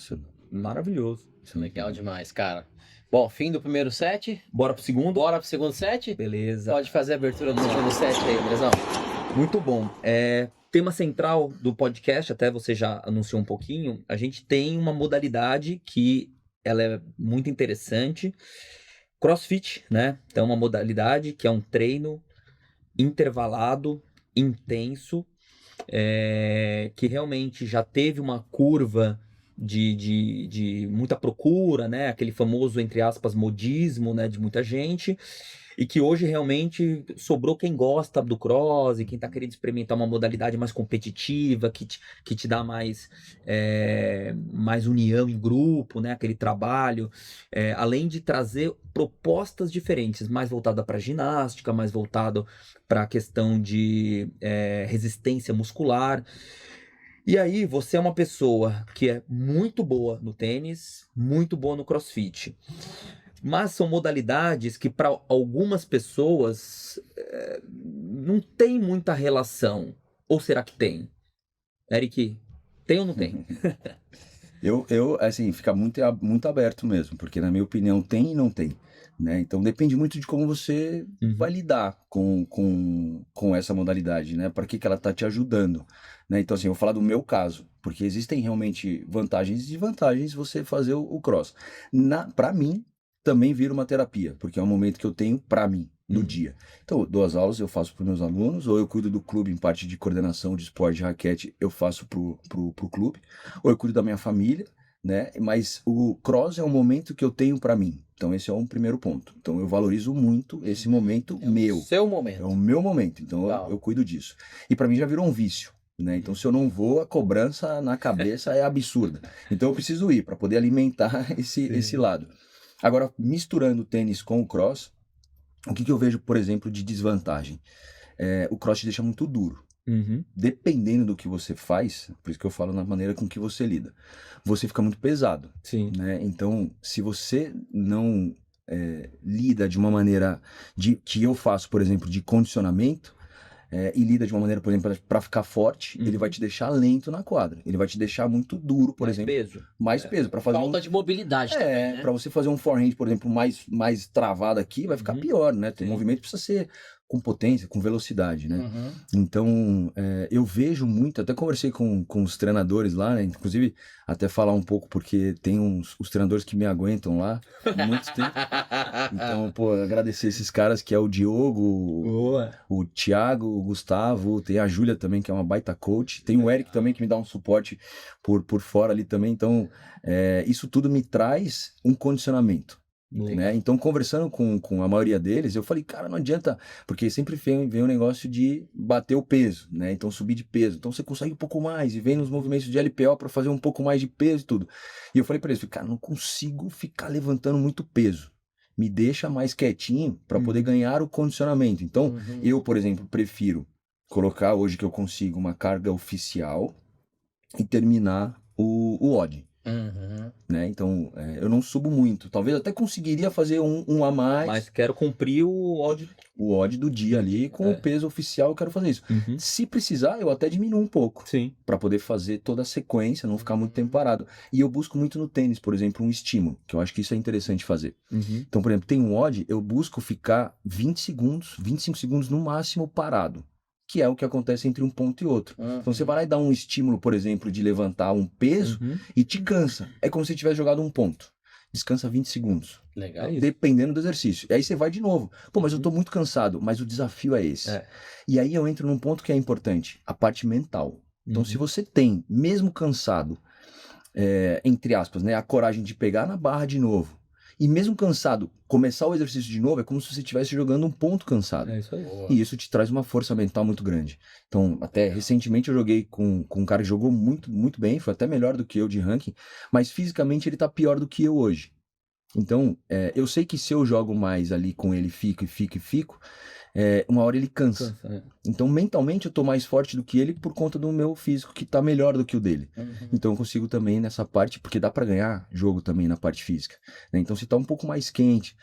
maravilhoso. Isso é legal demais, cara. Bom, fim do primeiro set. Bora pro segundo? Bora pro segundo set? Beleza. Pode fazer a abertura do segundo set aí, Andrezão. Muito bom. Tema central do podcast, até você já anunciou um pouquinho, a gente tem uma modalidade que ela é muito interessante. CrossFit, né? Então, uma modalidade que é um treino intervalado, intenso, que realmente já teve uma curva de muita procura, né? Aquele famoso, entre aspas, modismo, né? De muita gente. E que hoje realmente sobrou quem gosta do cross e quem tá querendo experimentar uma modalidade mais competitiva, que te dá mais união em grupo, né? Aquele trabalho, além de trazer propostas diferentes, mais voltada para ginástica, mais voltado para a questão de resistência muscular. E aí, você é uma pessoa que é muito boa no tênis, muito boa no CrossFit. Mas são modalidades que para algumas pessoas não tem muita relação. Ou será que tem? Eric, tem ou não tem? Assim, fica muito aberto mesmo, porque na minha opinião tem e não tem, né? Então depende muito de como você vai lidar com essa modalidade, né? Para que ela tá te ajudando, né? Então assim, eu vou falar do meu caso, porque existem realmente vantagens e desvantagens você fazer o cross. Para mim, também vira uma terapia, porque é um momento que eu tenho para mim, no dia. Então, eu dou as aulas, eu faço para meus alunos, ou eu cuido do clube em parte de coordenação de esporte de raquete, eu faço pro clube, ou eu cuido da minha família, né? Mas o cross é um momento que eu tenho para mim. Então, esse é um primeiro ponto. Então, eu valorizo muito esse momento meu. Seu momento. É o meu momento. Então, eu cuido disso. E para mim já virou um vício. Né? Então, se eu não vou, a cobrança na cabeça é absurda. Então, eu preciso ir para poder alimentar esse lado. Agora, misturando o tênis com o cross, o que eu vejo, por exemplo, de desvantagem? O cross te deixa muito duro. Dependendo do que você faz, por isso que eu falo na maneira com que você lida, você fica muito pesado. Sim. Né? Então, se você não lida de uma maneira que eu faço, por exemplo, de condicionamento, e lida de uma maneira, por exemplo, para ficar forte, ele vai te deixar lento na quadra. Ele vai te deixar muito duro, por exemplo. Mais peso. Para fazer falta de mobilidade também, né? Para você fazer um forehand, por exemplo, mais travado aqui, vai ficar pior, né? O movimento precisa ser com potência, com velocidade, né? Então, eu vejo muito, até conversei com os treinadores lá, né? Inclusive, até falar um pouco, porque tem os treinadores que me aguentam lá há muito tempo. Então, pô, agradecer esses caras, que é o Diogo, o Thiago, o Gustavo, tem a Júlia também, que é uma baita coach, tem o Eric também, que me dá um suporte por fora ali também. Então, isso tudo me traz um condicionamento. Né? Então, conversando com a maioria deles, eu falei, cara, não adianta, porque sempre vem um negócio de bater o peso, né? Então, subir de peso. Então, você consegue um pouco mais, e vem nos movimentos de LPO para fazer um pouco mais de peso e tudo. E eu falei para eles, cara, não consigo ficar levantando muito peso. Me deixa mais quietinho para poder ganhar o condicionamento. Então, eu, por exemplo, prefiro colocar hoje que eu consigo uma carga oficial e terminar o odd. Né? Então, eu não subo muito. Talvez até conseguiria fazer um a mais. Mas quero cumprir o odd. O odd do dia ali, com o peso oficial, eu quero fazer isso. Se precisar, eu até diminuo um pouco. Sim. Para poder fazer toda a sequência, não ficar muito tempo parado. E eu busco muito no tênis, por exemplo, um estímulo, que eu acho que isso é interessante fazer. Então, por exemplo, tem um odd, eu busco ficar 20 segundos, 25 segundos no máximo parado. Que é o que acontece entre um ponto e outro. Então você vai lá e dá um estímulo, por exemplo, de levantar um peso e te cansa. É como se você tivesse jogado um ponto. Descansa 20 segundos. Legal. Dependendo do exercício. E aí você vai de novo. Pô, mas eu tô muito cansado. Mas o desafio é esse. E aí eu entro num ponto que é importante. A parte mental. Então se você tem, mesmo cansado, entre aspas, né, a coragem de pegar na barra de novo, e mesmo cansado, começar o exercício de novo, é como se você estivesse jogando um ponto cansado. É isso aí. E isso te traz uma força mental muito grande. Então, até recentemente eu joguei com um cara que jogou muito, muito bem, foi até melhor do que eu de ranking, mas fisicamente ele tá pior do que eu hoje. Então, eu sei que se eu jogo mais ali com ele, fico, uma hora ele cansa. Então, mentalmente, eu tô mais forte do que ele por conta do meu físico, que tá melhor do que o dele. Então, eu consigo também nessa parte, porque dá pra ganhar jogo também na parte física. Né? Então, se tá um pouco mais quente,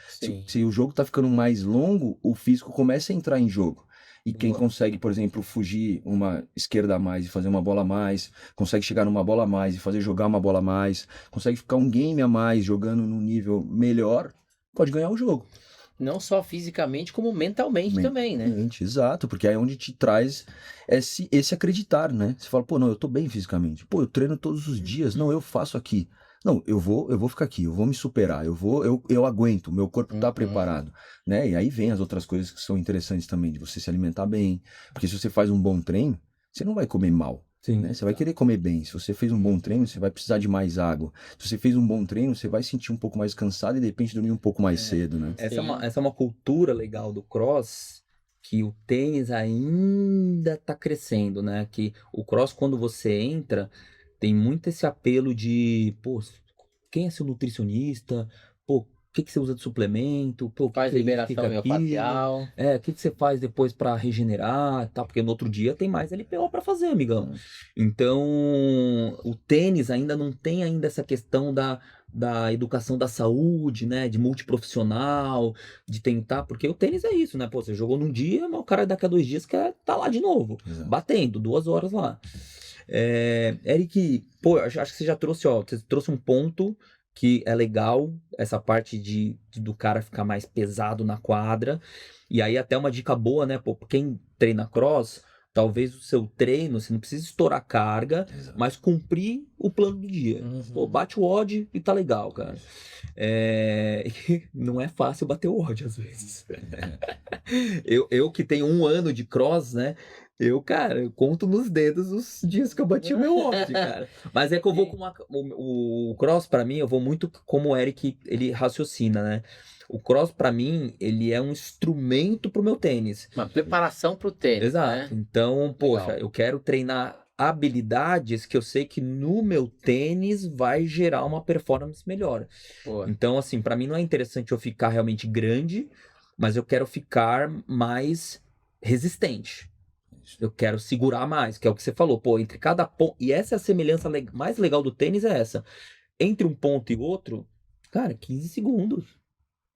se o jogo tá ficando mais longo, o físico começa a entrar em jogo. E quem consegue, por exemplo, fugir uma esquerda a mais e fazer uma bola a mais, consegue chegar numa bola a mais e fazer jogar uma bola a mais, consegue ficar um game a mais jogando num nível melhor, pode ganhar o jogo. Não só fisicamente, como mentalmente também, né? Mentalmente, exato, porque aí é onde te traz esse acreditar, né? Você fala, pô, não, eu tô bem fisicamente. Pô, eu treino todos os dias. Não, eu faço aqui. Não, eu vou ficar aqui, eu vou me superar, eu aguento, meu corpo tá preparado, né? E aí vem as outras coisas que são interessantes também, de você se alimentar bem, porque se você faz um bom treino, você não vai comer mal, Sim. né? Você vai querer comer bem. Se você fez um bom treino, você vai precisar de mais água. Se você fez um bom treino, você vai sentir um pouco mais cansado e de repente dormir um pouco mais cedo, né? Essa é uma cultura legal do cross que o tênis ainda tá crescendo, né? Que o cross, quando você entra, tem muito esse apelo de, pô, quem é seu nutricionista? Pô, o que você usa de suplemento? Pô, Faz que é isso, liberação que é aquilo? miofascial. O que você faz depois pra regenerar, tá? Porque no outro dia tem mais LPO pra fazer, amigão. Então, o tênis ainda não tem ainda essa questão da educação da saúde, né? De multiprofissional, de tentar, porque o tênis é isso, né? Pô, você jogou num dia, mas o cara daqui a 2 dias quer tá lá de novo, Exato. batendo 2 horas lá. Eric, pô, acho que você já trouxe, você trouxe um ponto que é legal, essa parte do cara ficar mais pesado na quadra. E aí até uma dica boa, né? Pô, quem treina cross, talvez o seu treino, você não precisa estourar carga, Exato. mas cumprir o plano do dia. Pô, bate o odd e tá legal, cara. Não é fácil bater o odd às vezes. Eu que tenho 1 ano de cross, né? Cara, eu conto nos dedos os dias que eu bati o meu odd, cara. Mas é que eu vou com o cross, pra mim, eu vou muito como o Eric, ele raciocina, né? O cross, pra mim, ele é um instrumento pro meu tênis. Uma preparação pro tênis, Exato. né? Então, poxa, Legal. eu quero treinar habilidades que eu sei que no meu tênis vai gerar uma performance melhor. Boa. Então, assim, pra mim não é interessante eu ficar realmente grande, mas eu quero ficar mais resistente. Eu quero segurar mais, que é o que você falou. Pô, entre cada ponto. E essa é a semelhança mais legal do tênis, é essa. Entre um ponto e outro, cara, 15 segundos.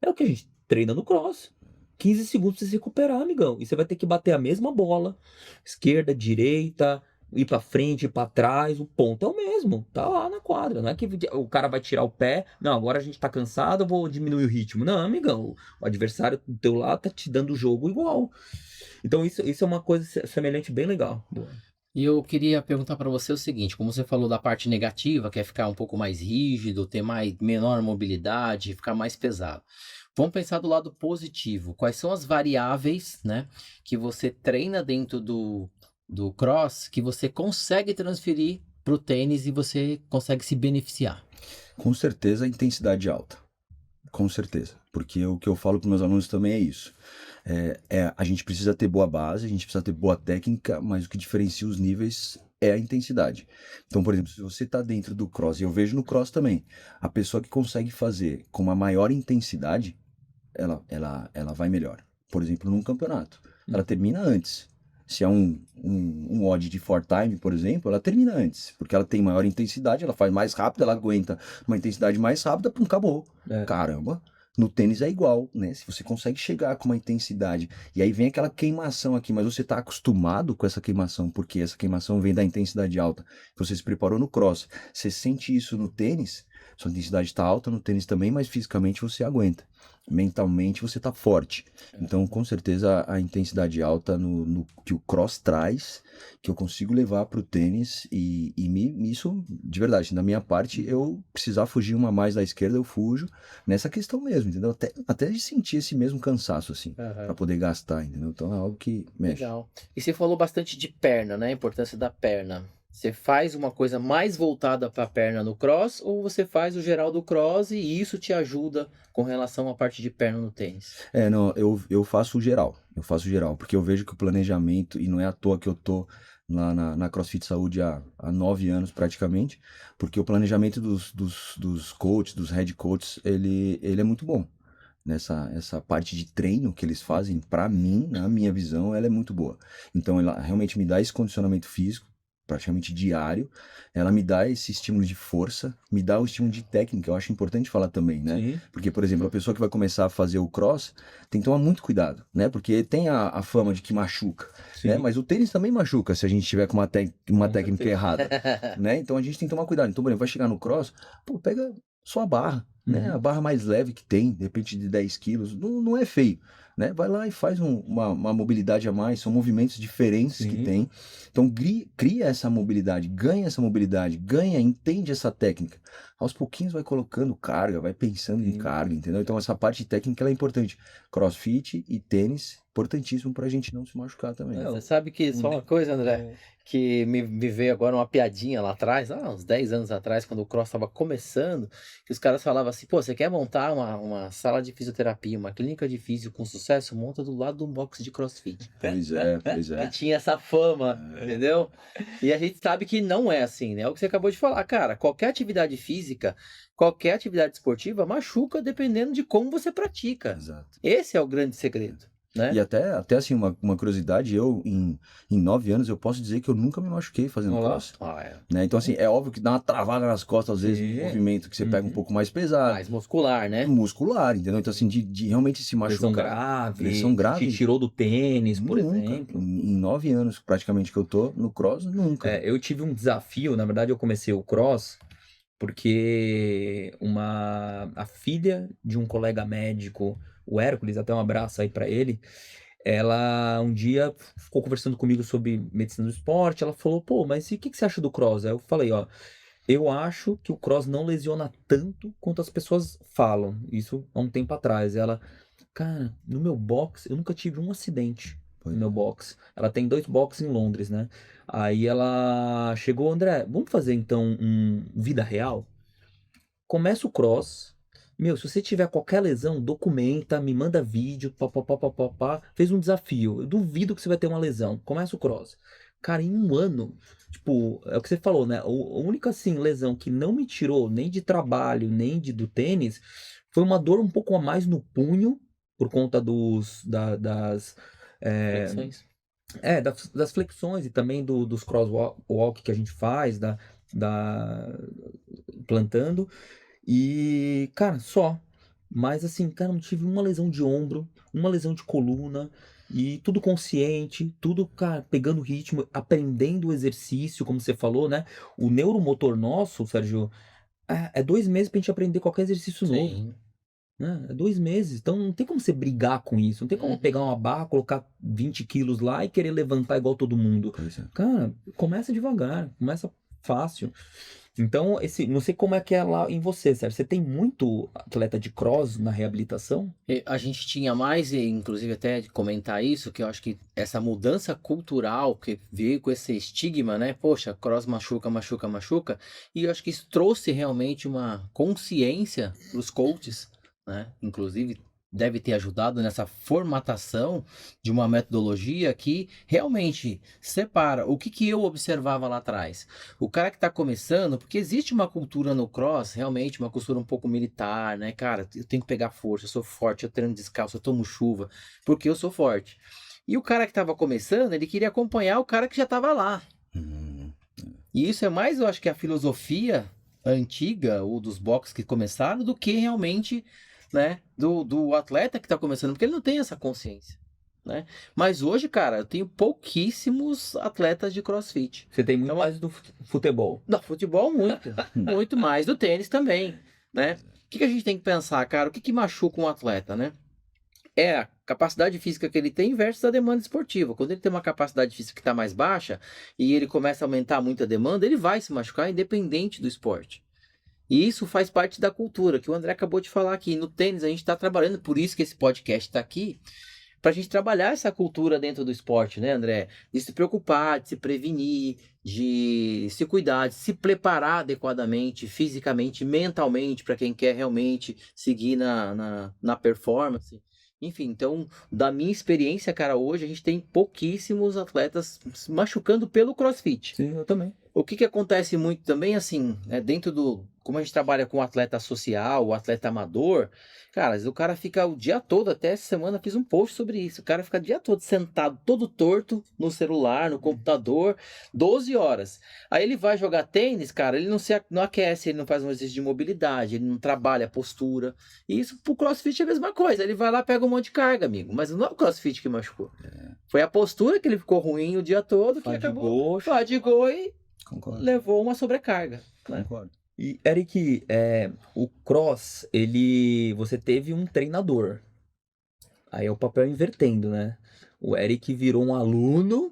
É o que a gente treina no cross. 15 segundos pra você se recuperar, amigão. E você vai ter que bater a mesma bola. Esquerda, direita, ir pra frente, ir pra trás. O ponto é o mesmo. Tá lá na quadra. Não é que o cara vai tirar o pé. Não, agora a gente tá cansado, eu vou diminuir o ritmo. Não, amigão. O adversário do teu lado tá te dando o jogo igual. Então isso é uma coisa semelhante bem legal. E eu queria perguntar para você o seguinte, como você falou da parte negativa, que é ficar um pouco mais rígido, ter menor mobilidade, ficar mais pesado. Vamos pensar do lado positivo. Quais são as variáveis, né, que você treina dentro do cross, que você consegue transferir para o tênis e você consegue se beneficiar? Com certeza a intensidade alta. Com certeza. Porque o que eu falo para meus alunos também é isso. A gente precisa ter boa base, a gente precisa ter boa técnica, mas o que diferencia os níveis é a intensidade. Então, por exemplo, se você está dentro do cross, e eu vejo no cross também, a pessoa que consegue fazer com uma maior intensidade, ela vai melhor. Por exemplo, num campeonato, ela termina antes. Se é um odd de 4-time, por exemplo, ela termina antes, porque ela tem maior intensidade, ela faz mais rápido, ela aguenta uma intensidade mais rápida, pum, acabou. Caramba. No tênis é igual, né? Se você consegue chegar com uma intensidade, e aí vem aquela queimação aqui, mas você está acostumado com essa queimação, porque essa queimação vem da intensidade alta. Você se preparou no cross, você sente isso no tênis, sua intensidade está alta no tênis também, mas fisicamente você aguenta. Mentalmente você está forte. Então, com certeza, a intensidade alta no que o cross traz, que eu consigo levar para o tênis, e isso, de verdade, da minha parte, eu precisar fugir uma mais da esquerda, eu fujo nessa questão mesmo, entendeu? Até de sentir esse mesmo cansaço, assim, para poder gastar, entendeu? Então, é algo que mexe. Legal. E você falou bastante de perna, né? A importância da perna. Você faz uma coisa mais voltada para a perna no cross ou você faz o geral do cross e isso te ajuda com relação à parte de perna no tênis? Não, eu faço o geral. Eu faço o geral, porque eu vejo que o planejamento, e não é à toa que eu tô lá na CrossFit Saúde há 9 anos praticamente, porque o planejamento dos coaches, dos head coaches, ele é muito bom. Essa parte de treino que eles fazem, para mim, na minha visão, ela é muito boa. Então, ela realmente me dá esse condicionamento físico, praticamente diário, ela me dá esse estímulo de força, me dá o estímulo de técnica, eu acho importante falar também, né? Sim. Porque, por exemplo, a pessoa que vai começar a fazer o cross tem que tomar muito cuidado, né? Porque tem a fama de que machuca, Sim. né? Mas o tênis também machuca se a gente tiver com uma técnica certeza. errada, né? Então a gente tem que tomar cuidado. Então, por exemplo, vai chegar no cross, pô, pega sua barra, né? Uhum. A barra mais leve que tem, de repente de 10 quilos, não é feio, né? Vai lá e faz uma mobilidade a mais, são movimentos diferentes que Sim. tem. Então cria essa mobilidade, ganha, entende essa técnica. Aos pouquinhos vai colocando carga, vai pensando em Sim. carga, entendeu? Então essa parte técnica ela é importante. CrossFit e tênis, importantíssimo pra gente não se machucar também. É, Você sabe que, só uma coisa, André, que me veio agora uma piadinha lá atrás, uns 10 anos atrás, quando o Cross estava começando, que os caras falavam assim, pô, você quer montar uma sala de fisioterapia, uma clínica de físio com sucesso? Monta do lado de um box de CrossFit. Pois é, pois Que é. tinha essa fama, entendeu? E a gente sabe que não é assim, né? É o que você acabou de falar, cara, qualquer atividade física, qualquer atividade esportiva machuca dependendo de como você pratica. Exato. Esse é o grande segredo, né? E até assim, uma curiosidade, eu em 9 anos eu posso dizer que eu nunca me machuquei fazendo Olá. cross. Ah, Né? Então assim, é óbvio que dá uma travada nas costas às vezes Sim. no movimento que você pega um Uhum. pouco mais pesado, mais muscular, né? muscular, entendeu? Então assim, de realmente se Lesão machucar. grave, Lesão grave. te tirou do tênis, por Nunca. exemplo. Em 9 anos praticamente que eu tô no cross, nunca. É, eu tive um desafio, na verdade eu comecei o cross porque a filha de um colega médico, o Hércules, até um abraço aí pra ele, ela um dia ficou conversando comigo sobre medicina do esporte, ela falou, pô, mas e o que você acha do cross? Aí eu falei, ó, eu acho que o cross não lesiona tanto quanto as pessoas falam, isso há um tempo atrás. Ela, cara, no meu box eu nunca tive um acidente. Pois No meu é. box. Ela tem 2 boxes em Londres, né? Aí ela chegou, André, vamos fazer então um vida real? Começa o cross. Meu, se você tiver qualquer lesão, documenta, me manda vídeo, papapá. Fez um desafio. Eu duvido que você vai ter uma lesão. Começa o cross. Cara, em um ano, tipo, é o que você falou, né? A única, assim, lesão que não me tirou nem de trabalho, nem do tênis, foi uma dor um pouco a mais no punho, por conta das, é, Flexões. das flexões e também dos crosswalk que a gente faz, plantando. E, cara, só. Mas assim, cara, não tive uma lesão de ombro, uma lesão de coluna. E tudo consciente, tudo, cara, pegando ritmo, aprendendo o exercício, como você falou, né? O neuromotor nosso, Sérgio, é 2 meses pra gente aprender qualquer exercício novo. Sim. Né? É 2 meses. Então não tem como você brigar com isso. Não tem como pegar uma barra, colocar 20 quilos lá e querer levantar igual todo mundo. Pois é. Cara, começa devagar, começa fácil. Então, não sei como é que é lá em você, Sérgio. Você tem muito atleta de cross na reabilitação? A gente tinha mais, e inclusive até de comentar isso, que eu acho que essa mudança cultural que veio com esse estigma, né? Poxa, cross machuca, machuca, machuca. E eu acho que isso trouxe realmente uma consciência para os coaches, né? Inclusive deve ter ajudado nessa formatação de uma metodologia que realmente separa o que eu observava lá atrás. O cara que está começando, porque existe uma cultura no cross, realmente uma cultura um pouco militar, né, cara? Eu tenho que pegar força, eu sou forte, eu treino descalço, eu tomo chuva, porque eu sou forte. E o cara que estava começando, ele queria acompanhar o cara que já estava lá. E isso é mais, eu acho que a filosofia antiga, ou dos boxes que começaram, do que realmente, né, do atleta que está começando, porque ele não tem essa consciência. Né? Mas hoje, cara, eu tenho pouquíssimos atletas de CrossFit. Você tem muito Então, mais do futebol. No futebol, muito. Muito mais. Do tênis também, né? O que a gente tem que pensar, cara? O que machuca um atleta, né? É a capacidade física que ele tem versus a demanda esportiva. Quando ele tem uma capacidade física que está mais baixa e ele começa a aumentar muito a demanda, ele vai se machucar independente do esporte. E isso faz parte da cultura, que o André acabou de falar aqui. No tênis a gente está trabalhando, por isso que esse podcast está aqui, para a gente trabalhar essa cultura dentro do esporte, né, André? De se preocupar, de se prevenir, de se cuidar, de se preparar adequadamente, fisicamente, mentalmente, para quem quer realmente seguir na performance. Enfim, então, da minha experiência, cara, hoje a gente tem pouquíssimos atletas se machucando pelo CrossFit. Sim, eu também. O que acontece muito também, assim, dentro como a gente trabalha com atleta social, o atleta amador, cara, às vezes o cara fica o dia todo, até essa semana eu fiz um post sobre isso, o cara fica o dia todo sentado, todo torto, no celular, no computador, 12 horas. Aí ele vai jogar tênis, cara, ele não aquece, ele não faz um exercício de mobilidade, ele não trabalha a postura. E isso pro CrossFit é a mesma coisa, ele vai lá, pega um monte de carga, amigo, mas não é o CrossFit que machucou. Foi a postura que ele ficou ruim o dia todo, que acabou, fadigou e Concordo. levou uma sobrecarga. Né? Concordo. E, Eric, o cross, você teve um treinador. Aí é o papel invertendo, né? O Eric virou um aluno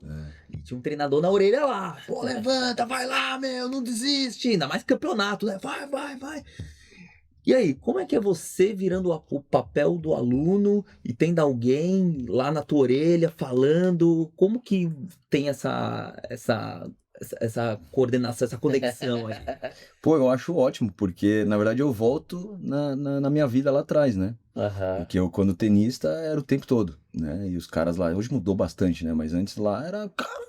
e tinha um treinador na orelha lá. Pô, levanta, vai lá, meu, não desiste. Ainda mais campeonato, né? Vai. E aí, como é que é você virando o papel do aluno e tendo alguém lá na tua orelha falando? Como que tem essa coordenação, essa conexão aí? Pô, eu acho ótimo, porque na verdade eu volto na minha vida lá atrás, né? Aham. Porque eu, quando tenista, era o tempo todo, né? E os caras lá, hoje mudou bastante, né? Mas antes lá era, cara,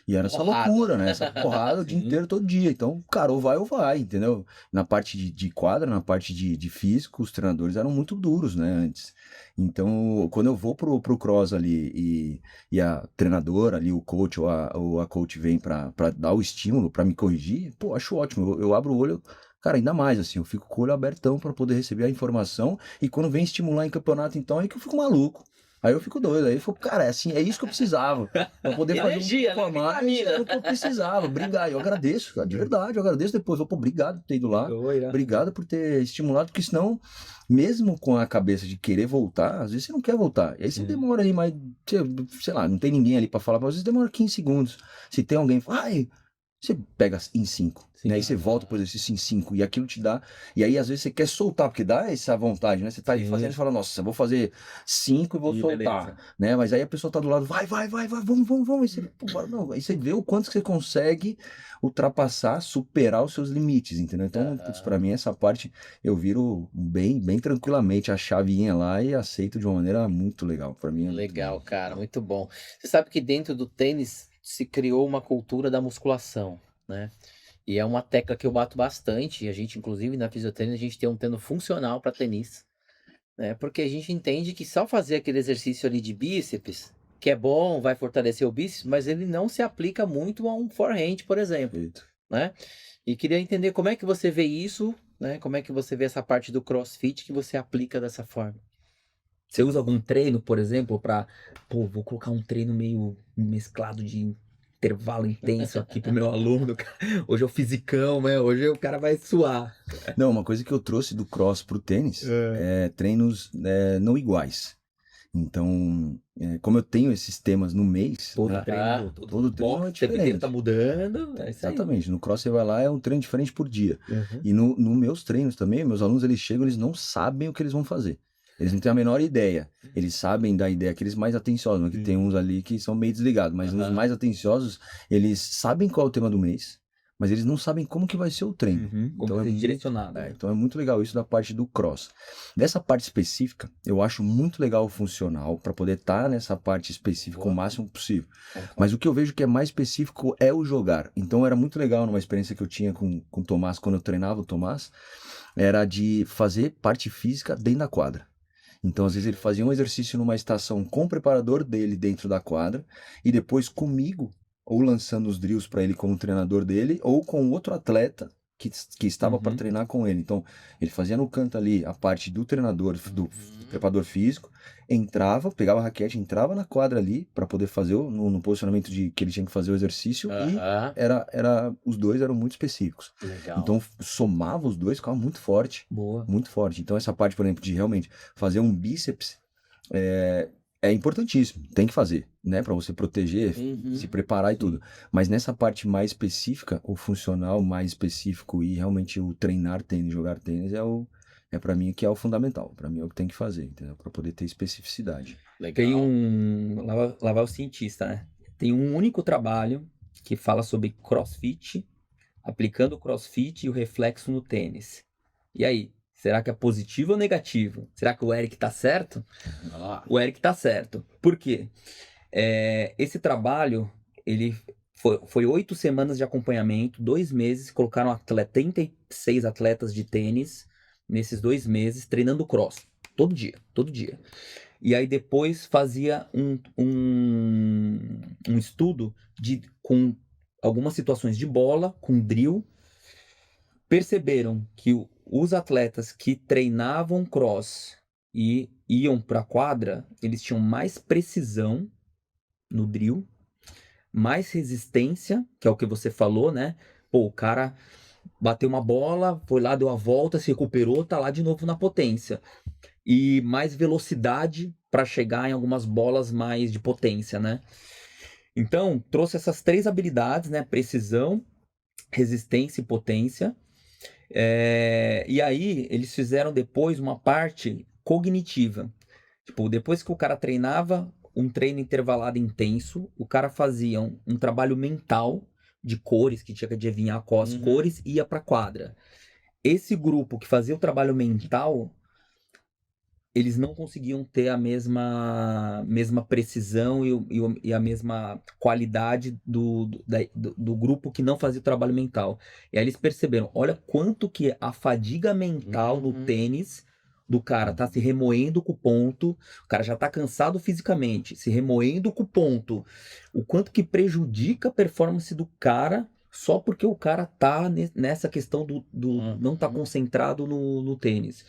e era essa Porrada. loucura, né? Essa porrada o dia Sim. inteiro, todo dia. Então, cara, ou vai, entendeu? Na parte de quadra, na parte de físico, os treinadores eram muito duros, né? Antes. Então, quando eu vou pro cross ali e a treinadora ali, o coach ou a coach vem pra dar o estímulo, pra me corrigir, pô, acho ótimo. Eu abro o olho. Cara, ainda mais assim, eu fico com o olho abertão pra poder receber a informação e quando vem estimular em campeonato, então, aí que eu fico maluco. Aí eu fico doido, aí eu fico, cara, é assim, é isso que eu precisava, pra poder fazer Energia, um né? formato, Vitamina. era o que eu precisava, obrigado, eu agradeço, cara, de verdade, eu agradeço depois, pô, obrigado por ter ido lá, obrigado por ter estimulado, porque senão, mesmo com a cabeça de querer voltar, às vezes você não quer voltar, e aí você demora aí mais, sei lá, não tem ninguém ali pra falar, mas às vezes demora 15 segundos, se tem alguém, vai, você pega em 5, né? Aí você volta pro exercício em 5 e aquilo te dá. E aí às vezes você quer soltar, porque dá essa vontade, né? Você tá aí fazendo e fala, nossa, eu vou fazer 5 e vou soltar, beleza. né? Mas aí a pessoa tá do lado, vai, vamos. Aí você, pô, não, aí você vê o quanto que você consegue ultrapassar, superar os seus limites, entendeu? Então, putz, pra mim essa parte eu viro bem tranquilamente a chavinha lá e aceito de uma maneira muito legal. Pra mim é Legal, cara, muito bom. Você sabe que dentro do tênis se criou uma cultura da musculação, né? E é uma tecla que eu bato bastante. E a gente, inclusive, na fisioterapia, a gente tem um treino funcional para tenista, né? Porque a gente entende que só fazer aquele exercício ali de bíceps, que é bom, vai fortalecer o bíceps, mas ele não se aplica muito a um forehand, por exemplo, perfeito. né? E queria entender como é que você vê isso, né? Como é que você vê essa parte do CrossFit que você aplica dessa forma? Você usa algum treino, por exemplo, vou colocar um treino meio mesclado de intervalo intenso aqui pro meu aluno, cara. Hoje é o fisicão, né? Hoje o cara vai suar. Não, uma coisa que eu trouxe do cross pro tênis é treinos não iguais. Então, como eu tenho esses temas no mês, Todo né, treino, todo treino box, é o tempo inteiro diferente. tá mudando. É isso aí. Exatamente, no cross você vai lá, é um treino diferente por dia. Uhum. E no meus treinos também, meus alunos eles chegam, eles não sabem o que eles vão fazer. Eles não têm a menor ideia. Eles sabem da ideia, aqueles mais atenciosos, né, que tem uns ali que são meio desligados, mas os mais atenciosos, eles sabem qual é o tema do mês, mas eles não sabem como que vai ser o treino. Como ser direcionado. Então é muito legal isso da parte do cross. Dessa parte específica, eu acho muito legal o funcional para poder estar nessa parte específica o máximo possível. Mas o que eu vejo que é mais específico é o jogar. Então era muito legal numa experiência que eu tinha com o Tomás, quando eu treinava o Tomás, era de fazer parte física dentro da quadra. Então, às vezes, ele fazia um exercício numa estação com o preparador dele dentro da quadra e depois comigo, ou lançando os drills para ele como treinador dele, ou com outro atleta que estava para treinar com ele. Então, ele fazia no canto ali a parte do treinador, do preparador físico, entrava, pegava a raquete, entrava na quadra ali para poder fazer no posicionamento de que ele tinha que fazer o exercício e os dois eram muito específicos. Legal. Então, somava os dois, ficava muito forte. Boa. Muito forte. Então, essa parte, por exemplo, de realmente fazer um bíceps é importantíssimo. Tem que fazer, né? Para você proteger, se preparar e tudo. Mas nessa parte mais específica, o funcional mais específico e realmente o treinar tênis, jogar tênis é para mim que é o fundamental. Para mim é o que tem que fazer, entendeu? Para poder ter especificidade. Legal. Tem lá vai o cientista, né? Tem um único trabalho que fala sobre CrossFit, aplicando o CrossFit e o reflexo no tênis. E aí? Será que é positivo ou negativo? Será que o Eric tá certo? O Eric tá certo. Por quê? Esse trabalho, ele Foi 8 semanas de acompanhamento, 2 meses, colocaram 36 atletas de tênis nesses 2 meses, treinando cross, todo dia, todo dia. E aí depois fazia um estudo com algumas situações de bola, com drill. Perceberam que os atletas que treinavam cross e iam para a quadra, eles tinham mais precisão no drill, mais resistência, que é o que você falou, né? Pô, o cara bateu uma bola, foi lá, deu a volta, se recuperou, tá lá de novo na potência. E mais velocidade para chegar em algumas bolas mais de potência, né? Então, trouxe essas 3 habilidades, né? Precisão, resistência e potência. E aí, eles fizeram depois uma parte cognitiva. Tipo, depois que o cara treinava um treino intervalado intenso, o cara fazia um trabalho mental de cores, que tinha que adivinhar quais cores, ia pra quadra. Esse grupo que fazia o trabalho mental, eles não conseguiam ter a mesma precisão e a mesma qualidade do grupo que não fazia o trabalho mental. E aí eles perceberam, olha quanto que a fadiga mental no tênis do cara tá se remoendo com o ponto, o cara já tá cansado fisicamente, se remoendo com o ponto, o quanto que prejudica a performance do cara só porque o cara tá nessa questão do não tá concentrado no tênis.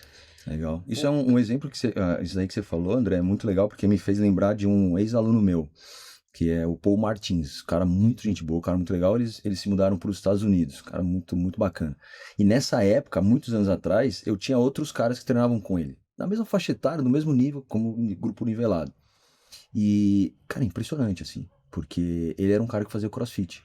Legal. Isso é um exemplo que isso aí que você falou, André, é muito legal porque me fez lembrar de um ex-aluno meu, que é o Paul Martins, cara muito gente boa, cara muito legal. Eles se mudaram para os Estados Unidos, cara muito, muito bacana. E nessa época, muitos anos atrás, eu tinha outros caras que treinavam com ele, na mesma faixa etária, no mesmo nível, como grupo nivelado. E, cara, impressionante, assim, porque ele era um cara que fazia CrossFit.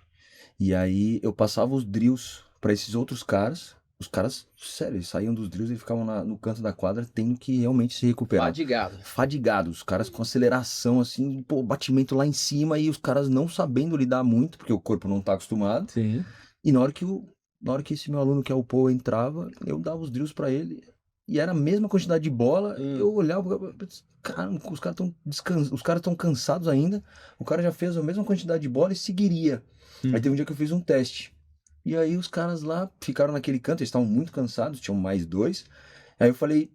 E aí eu passava os drills para esses outros caras. Os caras, sério, eles saíam dos drills e ficavam no canto da quadra tendo que realmente se recuperar. Fadigados. Os caras com aceleração, assim, pô, batimento lá em cima e os caras não sabendo lidar muito, porque o corpo não tá acostumado. Sim. E na hora que esse meu aluno, que é o Paul, entrava, eu dava os drills para ele e era a mesma quantidade de bola. Eu olhava, cara, os caras estão cansados ainda. O cara já fez a mesma quantidade de bola e seguiria. Aí teve um dia que eu fiz um teste. E aí os caras lá ficaram naquele canto, eles estavam muito cansados, tinham mais 2. Aí eu falei,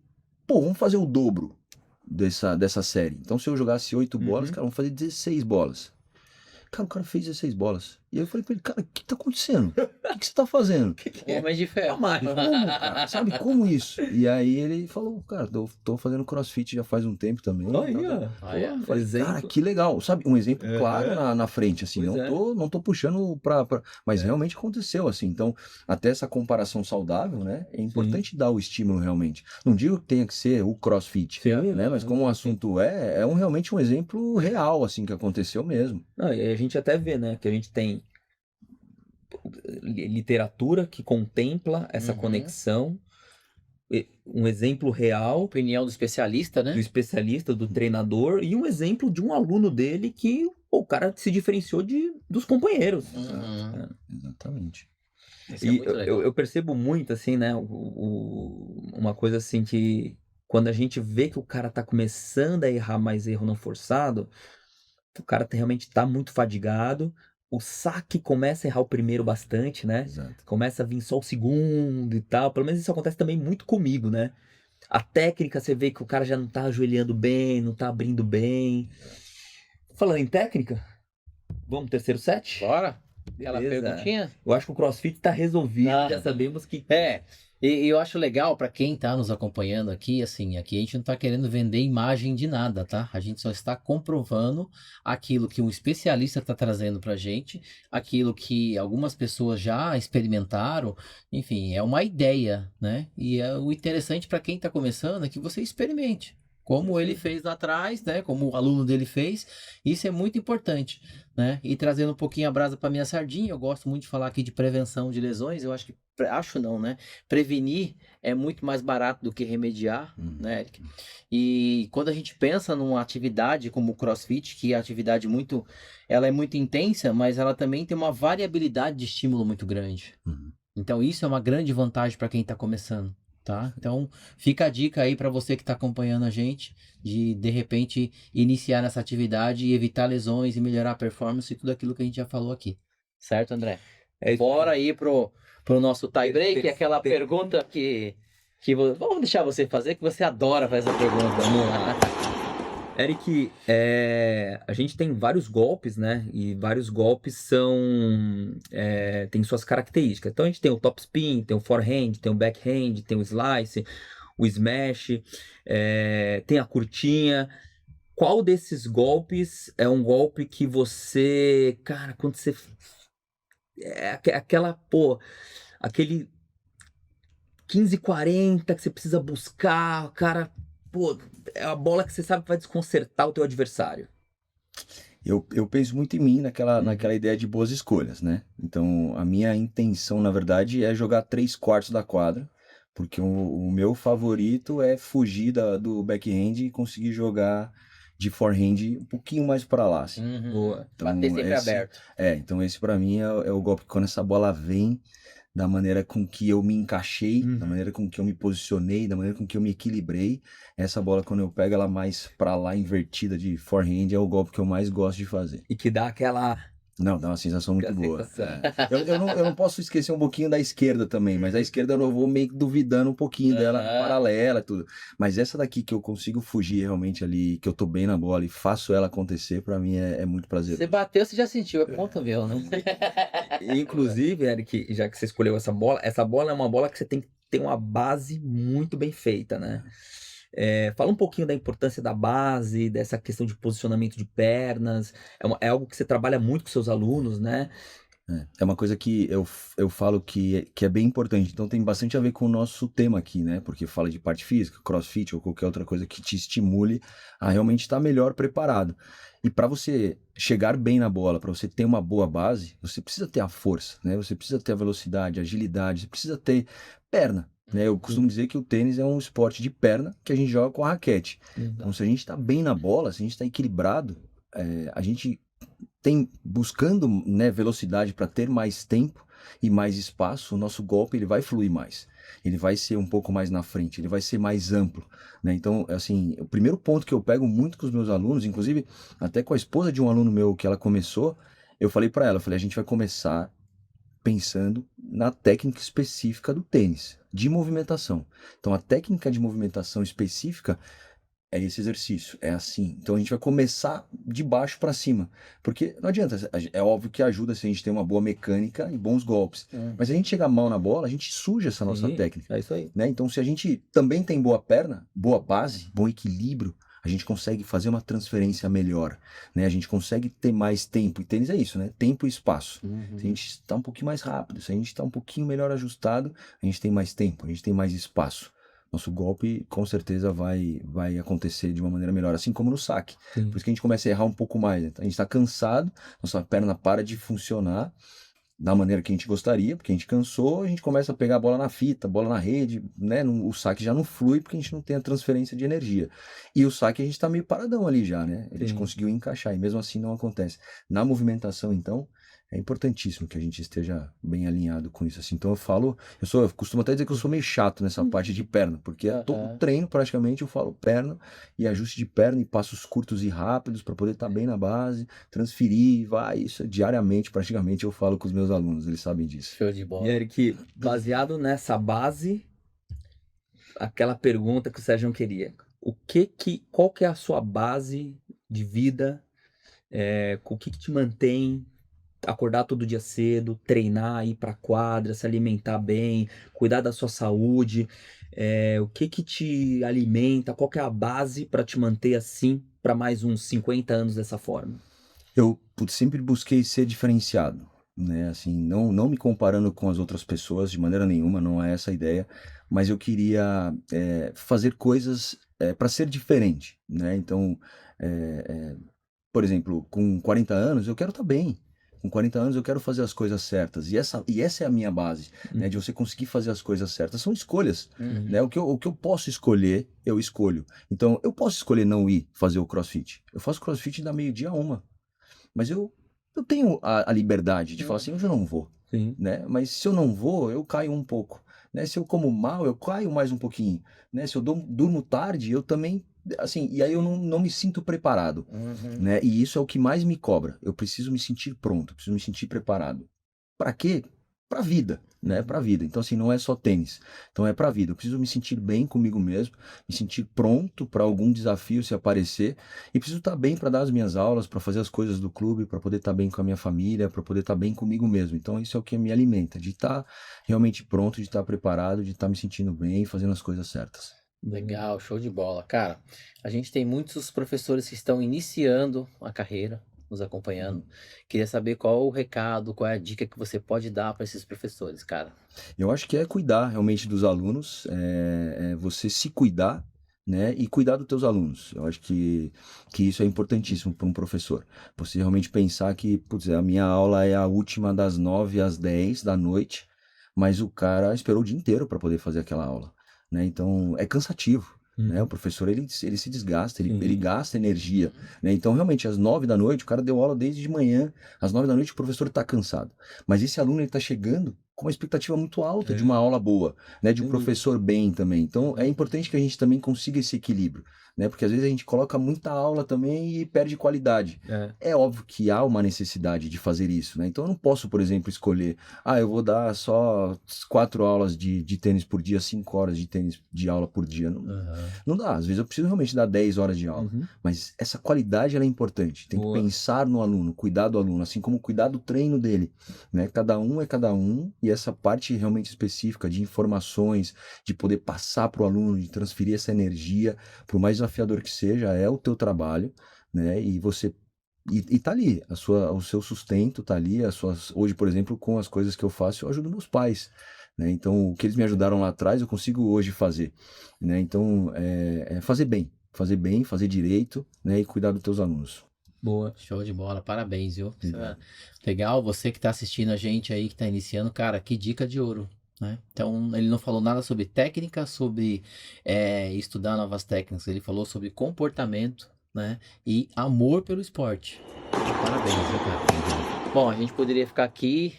pô, vamos fazer o dobro dessa série. Então se eu jogasse 8 bolas, cara, vamos fazer 16 bolas. Cara, o cara fez 16 bolas. E aí eu falei pra ele, cara, o que tá acontecendo? O que você tá fazendo? Homem de ferro. Como, cara? Sabe como isso? E aí ele falou, cara, tô fazendo CrossFit já faz um tempo também. Falei, cara, que legal. Sabe, um exemplo claro na frente, assim. Não tô puxando mas realmente aconteceu, assim. Então, até essa comparação saudável, né? É importante dar o estímulo realmente. Não digo que tenha que ser o CrossFit, né? Mas como o assunto realmente um exemplo real, assim, que aconteceu mesmo. Não, e a gente até vê, né, que a gente tem literatura que contempla essa conexão, um exemplo real, opinião do especialista, né? Do especialista, do treinador, e um exemplo de um aluno dele que o cara se diferenciou dos companheiros. Exatamente. E eu percebo muito, assim, né, uma coisa assim que quando a gente vê que o cara tá começando a errar mais erro não forçado, o cara realmente tá muito fadigado, o saque começa a errar o primeiro bastante, né? Exato. Começa a vir só o segundo e tal. Pelo menos isso acontece também muito comigo, né? A técnica, você vê que o cara já não tá ajoelhando bem, não tá abrindo bem. Falando em técnica, vamos pro terceiro set? Bora. Aquela perguntinha? Eu acho que o CrossFit tá resolvido, já sabemos que... E eu acho legal para quem tá nos acompanhando aqui, assim, aqui a gente não tá querendo vender imagem de nada, tá? A gente só está comprovando aquilo que um especialista tá trazendo pra gente, aquilo que algumas pessoas já experimentaram, enfim, é uma ideia, né? E o interessante para quem tá começando é que você experimente. Como ele fez lá atrás, né? Como o aluno dele fez, isso é muito importante, né? E trazendo um pouquinho a brasa para minha sardinha, eu gosto muito de falar aqui de prevenção de lesões. Eu acho não, né? Prevenir é muito mais barato do que remediar, né, Eric? E quando a gente pensa numa atividade como o CrossFit, que é atividade ela é muito intensa, mas ela também tem uma variabilidade de estímulo muito grande. Então isso é uma grande vantagem para quem está começando. Tá? Então, fica a dica aí para você que está acompanhando a gente, de repente iniciar nessa atividade e evitar lesões e melhorar a performance e tudo aquilo que a gente já falou aqui. Certo, André? É isso. Bora aí pro nosso tie break, aquela Perfeito. pergunta que vamos deixar você fazer, que você adora fazer essa pergunta. Vamos lá. Eric, a gente tem vários golpes, né? E vários golpes têm suas características. Então a gente tem o top spin, tem o forehand, tem o backhand, tem o slice, o smash, tem a curtinha. Qual desses golpes é um golpe que você, cara, quando você aquele 15-40 que você precisa buscar, cara, pô, é a bola que você sabe que vai desconcertar o teu adversário. Eu penso muito em mim naquela ideia de boas escolhas, né? Então, a minha intenção, na verdade, é jogar 3/4 da quadra, porque o meu favorito é fugir do backhand e conseguir jogar de forehand um pouquinho mais para lá, assim. Boa. Então, Bater sempre aberto. Então esse para mim é o golpe que quando essa bola vem, da maneira com que eu me encaixei, da maneira com que eu me posicionei, da maneira com que eu me equilibrei, essa bola quando eu pego ela mais para lá, invertida de forehand, é o golpe que eu mais gosto de fazer. E que dá aquela... Não, dá uma sensação muito Aquela boa. sensação. Eu não posso esquecer um pouquinho da esquerda também, mas a esquerda eu vou meio que duvidando um pouquinho dela, paralela e tudo. Mas essa daqui que eu consigo fugir realmente ali, que eu tô bem na bola e faço ela acontecer, pra mim é muito prazeroso. Você bateu, você já sentiu, é ponto meu, né? Inclusive, Eric, já que você escolheu essa bola é uma bola que você tem que ter uma base muito bem feita, né? Fala um pouquinho da importância da base, dessa questão de posicionamento de pernas. É algo que você trabalha muito com seus alunos, né? É uma coisa que eu falo que é bem importante. Então tem bastante a ver com o nosso tema aqui, né? Porque fala de parte física, crossfit ou qualquer outra coisa que te estimule a realmente estar melhor preparado. E para você chegar bem na bola, para você ter uma boa base, você precisa ter a força, né? Você precisa ter a velocidade, a agilidade, você precisa ter perna, né? Eu costumo dizer que o tênis é um esporte de perna que a gente joga com a raquete. Então se a gente está bem na bola, se a gente está equilibrado, a gente tem buscando, né, velocidade para ter mais tempo e mais espaço, o nosso golpe ele vai fluir mais, ele vai ser um pouco mais na frente, ele vai ser mais amplo, né? Então, assim, o primeiro ponto que eu pego muito com os meus alunos, inclusive até com a esposa de um aluno meu que ela começou, eu falei para ela, a gente vai começar pensando na técnica específica do tênis, de movimentação. Então, a técnica de movimentação específica é esse exercício, é assim. Então a gente vai começar de baixo para cima, porque não adianta, é óbvio que ajuda se a gente tem uma boa mecânica e bons golpes, mas se a gente chegar mal na bola, a gente suja essa nossa técnica, É isso aí. né? Então se a gente também tem boa perna, boa base, bom equilíbrio, a gente consegue fazer uma transferência melhor, né? A gente consegue ter mais tempo, e tênis é isso, né? Tempo e espaço. Se a gente está um pouquinho mais rápido, se a gente está um pouquinho melhor ajustado, a gente tem mais tempo, a gente tem mais espaço. Nosso golpe com certeza vai acontecer de uma maneira melhor, assim como no saque. Sim. Por isso que a gente começa a errar um pouco mais, né? A gente está cansado, nossa perna para de funcionar da maneira que a gente gostaria, porque a gente cansou, a gente começa a pegar a bola na fita, bola na rede, né? O saque já não flui porque a gente não tem a transferência de energia. E o saque a gente está meio paradão ali já, né? A gente conseguiu encaixar e mesmo assim não acontece. Na movimentação, então, é importantíssimo que a gente esteja bem alinhado com isso, assim. Então eu costumo até dizer que eu sou meio chato nessa parte de perna, porque todo treino praticamente eu falo perna e ajuste de perna e passos curtos e rápidos para poder estar bem na base, transferir, isso diariamente praticamente eu falo com os meus alunos, eles sabem disso. Show de bola. E Eric, baseado nessa base, aquela pergunta que o Sérgio queria, qual que é a sua base de vida, o que te mantém acordar todo dia cedo, treinar, ir pra quadra, se alimentar bem, cuidar da sua saúde, o que te alimenta, qual que é a base para te manter assim para mais uns 50 anos dessa forma? Eu sempre busquei ser diferenciado, né? Assim, não me comparando com as outras pessoas de maneira nenhuma, não é essa a ideia, mas eu queria fazer coisas para ser diferente, né? Então, por exemplo, com 40 anos eu quero estar bem. Com 40 anos eu quero fazer as coisas certas. E essa é a minha base, né? De você conseguir fazer as coisas certas. São escolhas, né? O que eu posso escolher, eu escolho. Então, eu posso escolher não ir fazer o CrossFit. Eu faço CrossFit da meio-dia a 1. Mas eu tenho a liberdade de falar assim, hoje eu não vou, né? Mas se eu não vou, eu caio um pouco, né? Se eu como mal, eu caio mais um pouquinho, né? Se eu durmo tarde, eu também assim, e aí eu não me sinto preparado, né? E isso é o que mais me cobra. Eu preciso me sentir pronto, preciso me sentir preparado. Pra quê? Pra vida, né? Pra vida. Então, assim, não é só tênis. Então, é pra vida. Eu preciso me sentir bem comigo mesmo, me sentir pronto para algum desafio se aparecer, e preciso estar bem para dar as minhas aulas, para fazer as coisas do clube, para poder estar bem com a minha família, para poder estar bem comigo mesmo. Então, isso é o que me alimenta, de estar realmente pronto, de estar preparado, de estar me sentindo bem, fazendo as coisas certas. Legal, show de bola. Cara, a gente tem muitos professores que estão iniciando a carreira, nos acompanhando. Queria saber qual o recado, qual é a dica que você pode dar para esses professores, cara. Eu acho que é cuidar realmente dos alunos, é você se cuidar, né, e cuidar dos teus alunos. Eu acho que isso é importantíssimo para um professor. Você realmente pensar que, putz, a minha aula é a última das 9 às 10 da noite, mas o cara esperou o dia inteiro para poder fazer aquela aula, né? Então é cansativo. Né? O professor ele se desgasta, ele gasta energia, né? Então realmente às 9 da noite o cara deu aula desde de manhã, às 9 da noite o professor está cansado, mas esse aluno ele está chegando com uma expectativa muito alta de uma aula boa, né? De um professor bem também. Então é importante que a gente também consiga esse equilíbrio, né? Porque às vezes a gente coloca muita aula também e perde qualidade. É óbvio que há uma necessidade de fazer isso, né? Então eu não posso, por exemplo, escolher, eu vou dar só 4 aulas de tênis por dia, 5 horas de tênis de aula por dia. Não dá, às vezes eu preciso realmente dar 10 horas de aula, mas essa qualidade ela é importante, tem que pensar no aluno, cuidar do aluno, assim como cuidar do treino dele, né? Cada um é cada um, e essa parte realmente específica de informações, de poder passar para o aluno, de transferir essa energia, por mais desafiador que seja, é o teu trabalho, né? E você e tá ali, o seu sustento tá ali, hoje, por exemplo, com as coisas que eu faço, eu ajudo meus pais, né? Então, o que eles me ajudaram lá atrás, eu consigo hoje fazer, né? Então, fazer bem, fazer direito, né? E cuidar dos teus alunos. Boa, show de bola, parabéns, viu? Legal, você que tá assistindo a gente aí, que tá iniciando, cara, que dica de ouro, né? Então, ele não falou nada sobre técnica, sobre estudar novas técnicas, ele falou sobre comportamento, né? E amor pelo esporte. Parabéns, viu, cara? Bom, a gente poderia ficar aqui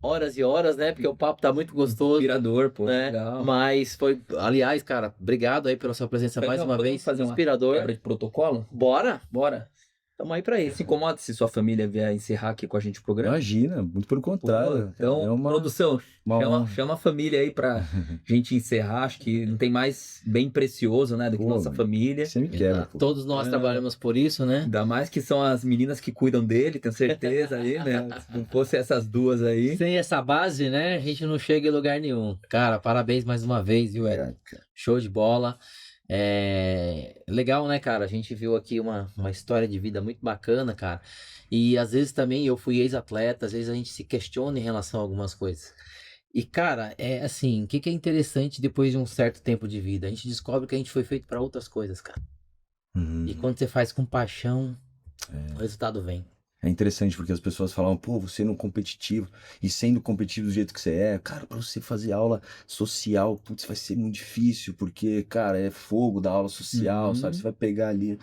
horas e horas, né? Porque o papo tá muito gostoso. Inspirador, pô. Né? Legal. Mas foi, aliás, cara, obrigado aí pela sua presença mais uma vez. Fazer uma inspirador. quebra de protocolo? Bora? Bora. Tamo aí pra isso. Se incomoda se sua família vier encerrar aqui com a gente o programa? Imagina, muito pelo contrário. Então, produção, chama a família aí pra gente encerrar. Acho que não tem mais bem precioso, né, do que nossa família. Você me quebra, pô. Todos nós trabalhamos por isso, né? Ainda mais que são as meninas que cuidam dele, tenho certeza aí, né? Se não fosse essas duas aí. Sem essa base, né, a gente não chega em lugar nenhum. Cara, parabéns mais uma vez, viu, Eric? Show de bola. Legal, né, cara? A gente viu aqui uma história de vida muito bacana, cara. E às vezes também eu fui ex-atleta, às vezes a gente se questiona em relação a algumas coisas. E, cara, assim, o que é interessante depois de um certo tempo de vida? A gente descobre que a gente foi feito para outras coisas, cara. E quando você faz com paixão, o resultado vem. É interessante porque as pessoas falavam, pô, você não competitivo, e sendo competitivo do jeito que você é, cara, pra você fazer aula social, putz, vai ser muito difícil, porque, cara, é fogo da aula social, sabe? Você vai pegar ali.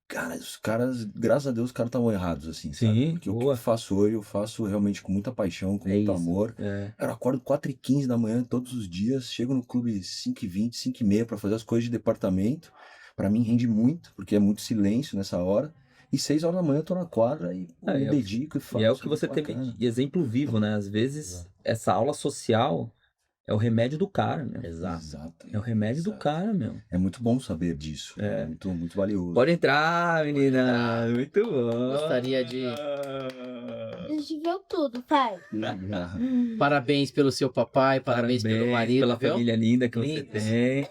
Cara, os caras, graças a Deus, os caras estavam errados, assim, sabe? Porque o que eu faço hoje, eu faço realmente com muita paixão, com muito amor. Eu acordo 4h15 da manhã todos os dias, chego no clube 5h20, 5h30 pra fazer as coisas de departamento. Pra mim rende muito, porque é muito silêncio nessa hora. E 6 horas da manhã eu tô na quadra e me dedico e faço. E é o que você teve de exemplo vivo, né? Às vezes, essa aula social é o remédio do cara, meu. Exato. É o remédio do cara, meu. É muito bom saber disso. É muito, muito valioso. Pode entrar, menina. Muito bom. Gostaria de... A gente viu tudo, pai. Parabéns pelo seu papai, parabéns pelo marido, pela viu? família linda que você tem.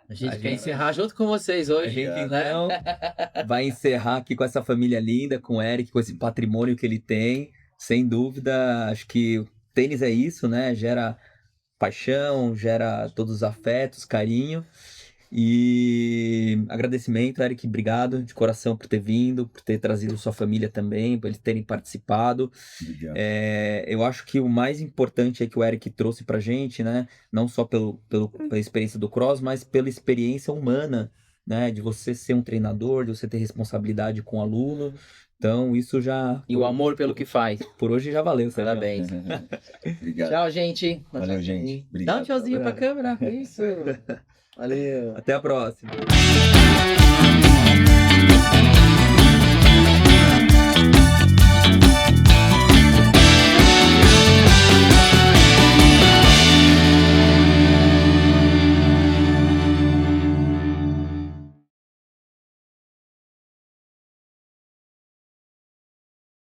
A gente quer encerrar junto com vocês hoje. A gente, então, vai encerrar aqui com essa família linda, com o Eric, com esse patrimônio que ele tem. Sem dúvida, acho que o tênis é isso, né? Gera paixão, gera todos os afetos, carinho. E agradecimento, Eric, obrigado de coração por ter vindo, por ter trazido sua família também, por eles terem participado. Obrigado. Eu acho que o mais importante é que o Eric trouxe pra gente, né? Não só pela experiência do cross, mas pela experiência humana, né? De você ser um treinador, de você ter responsabilidade com o aluno. Então, isso já... E o amor pelo que faz. Por hoje já valeu, sabe? Parabéns. Obrigado. Tchau, gente. Valeu, gente. Obrigado. Dá um tchauzinho pra câmera. Isso. Valeu. Até a próxima.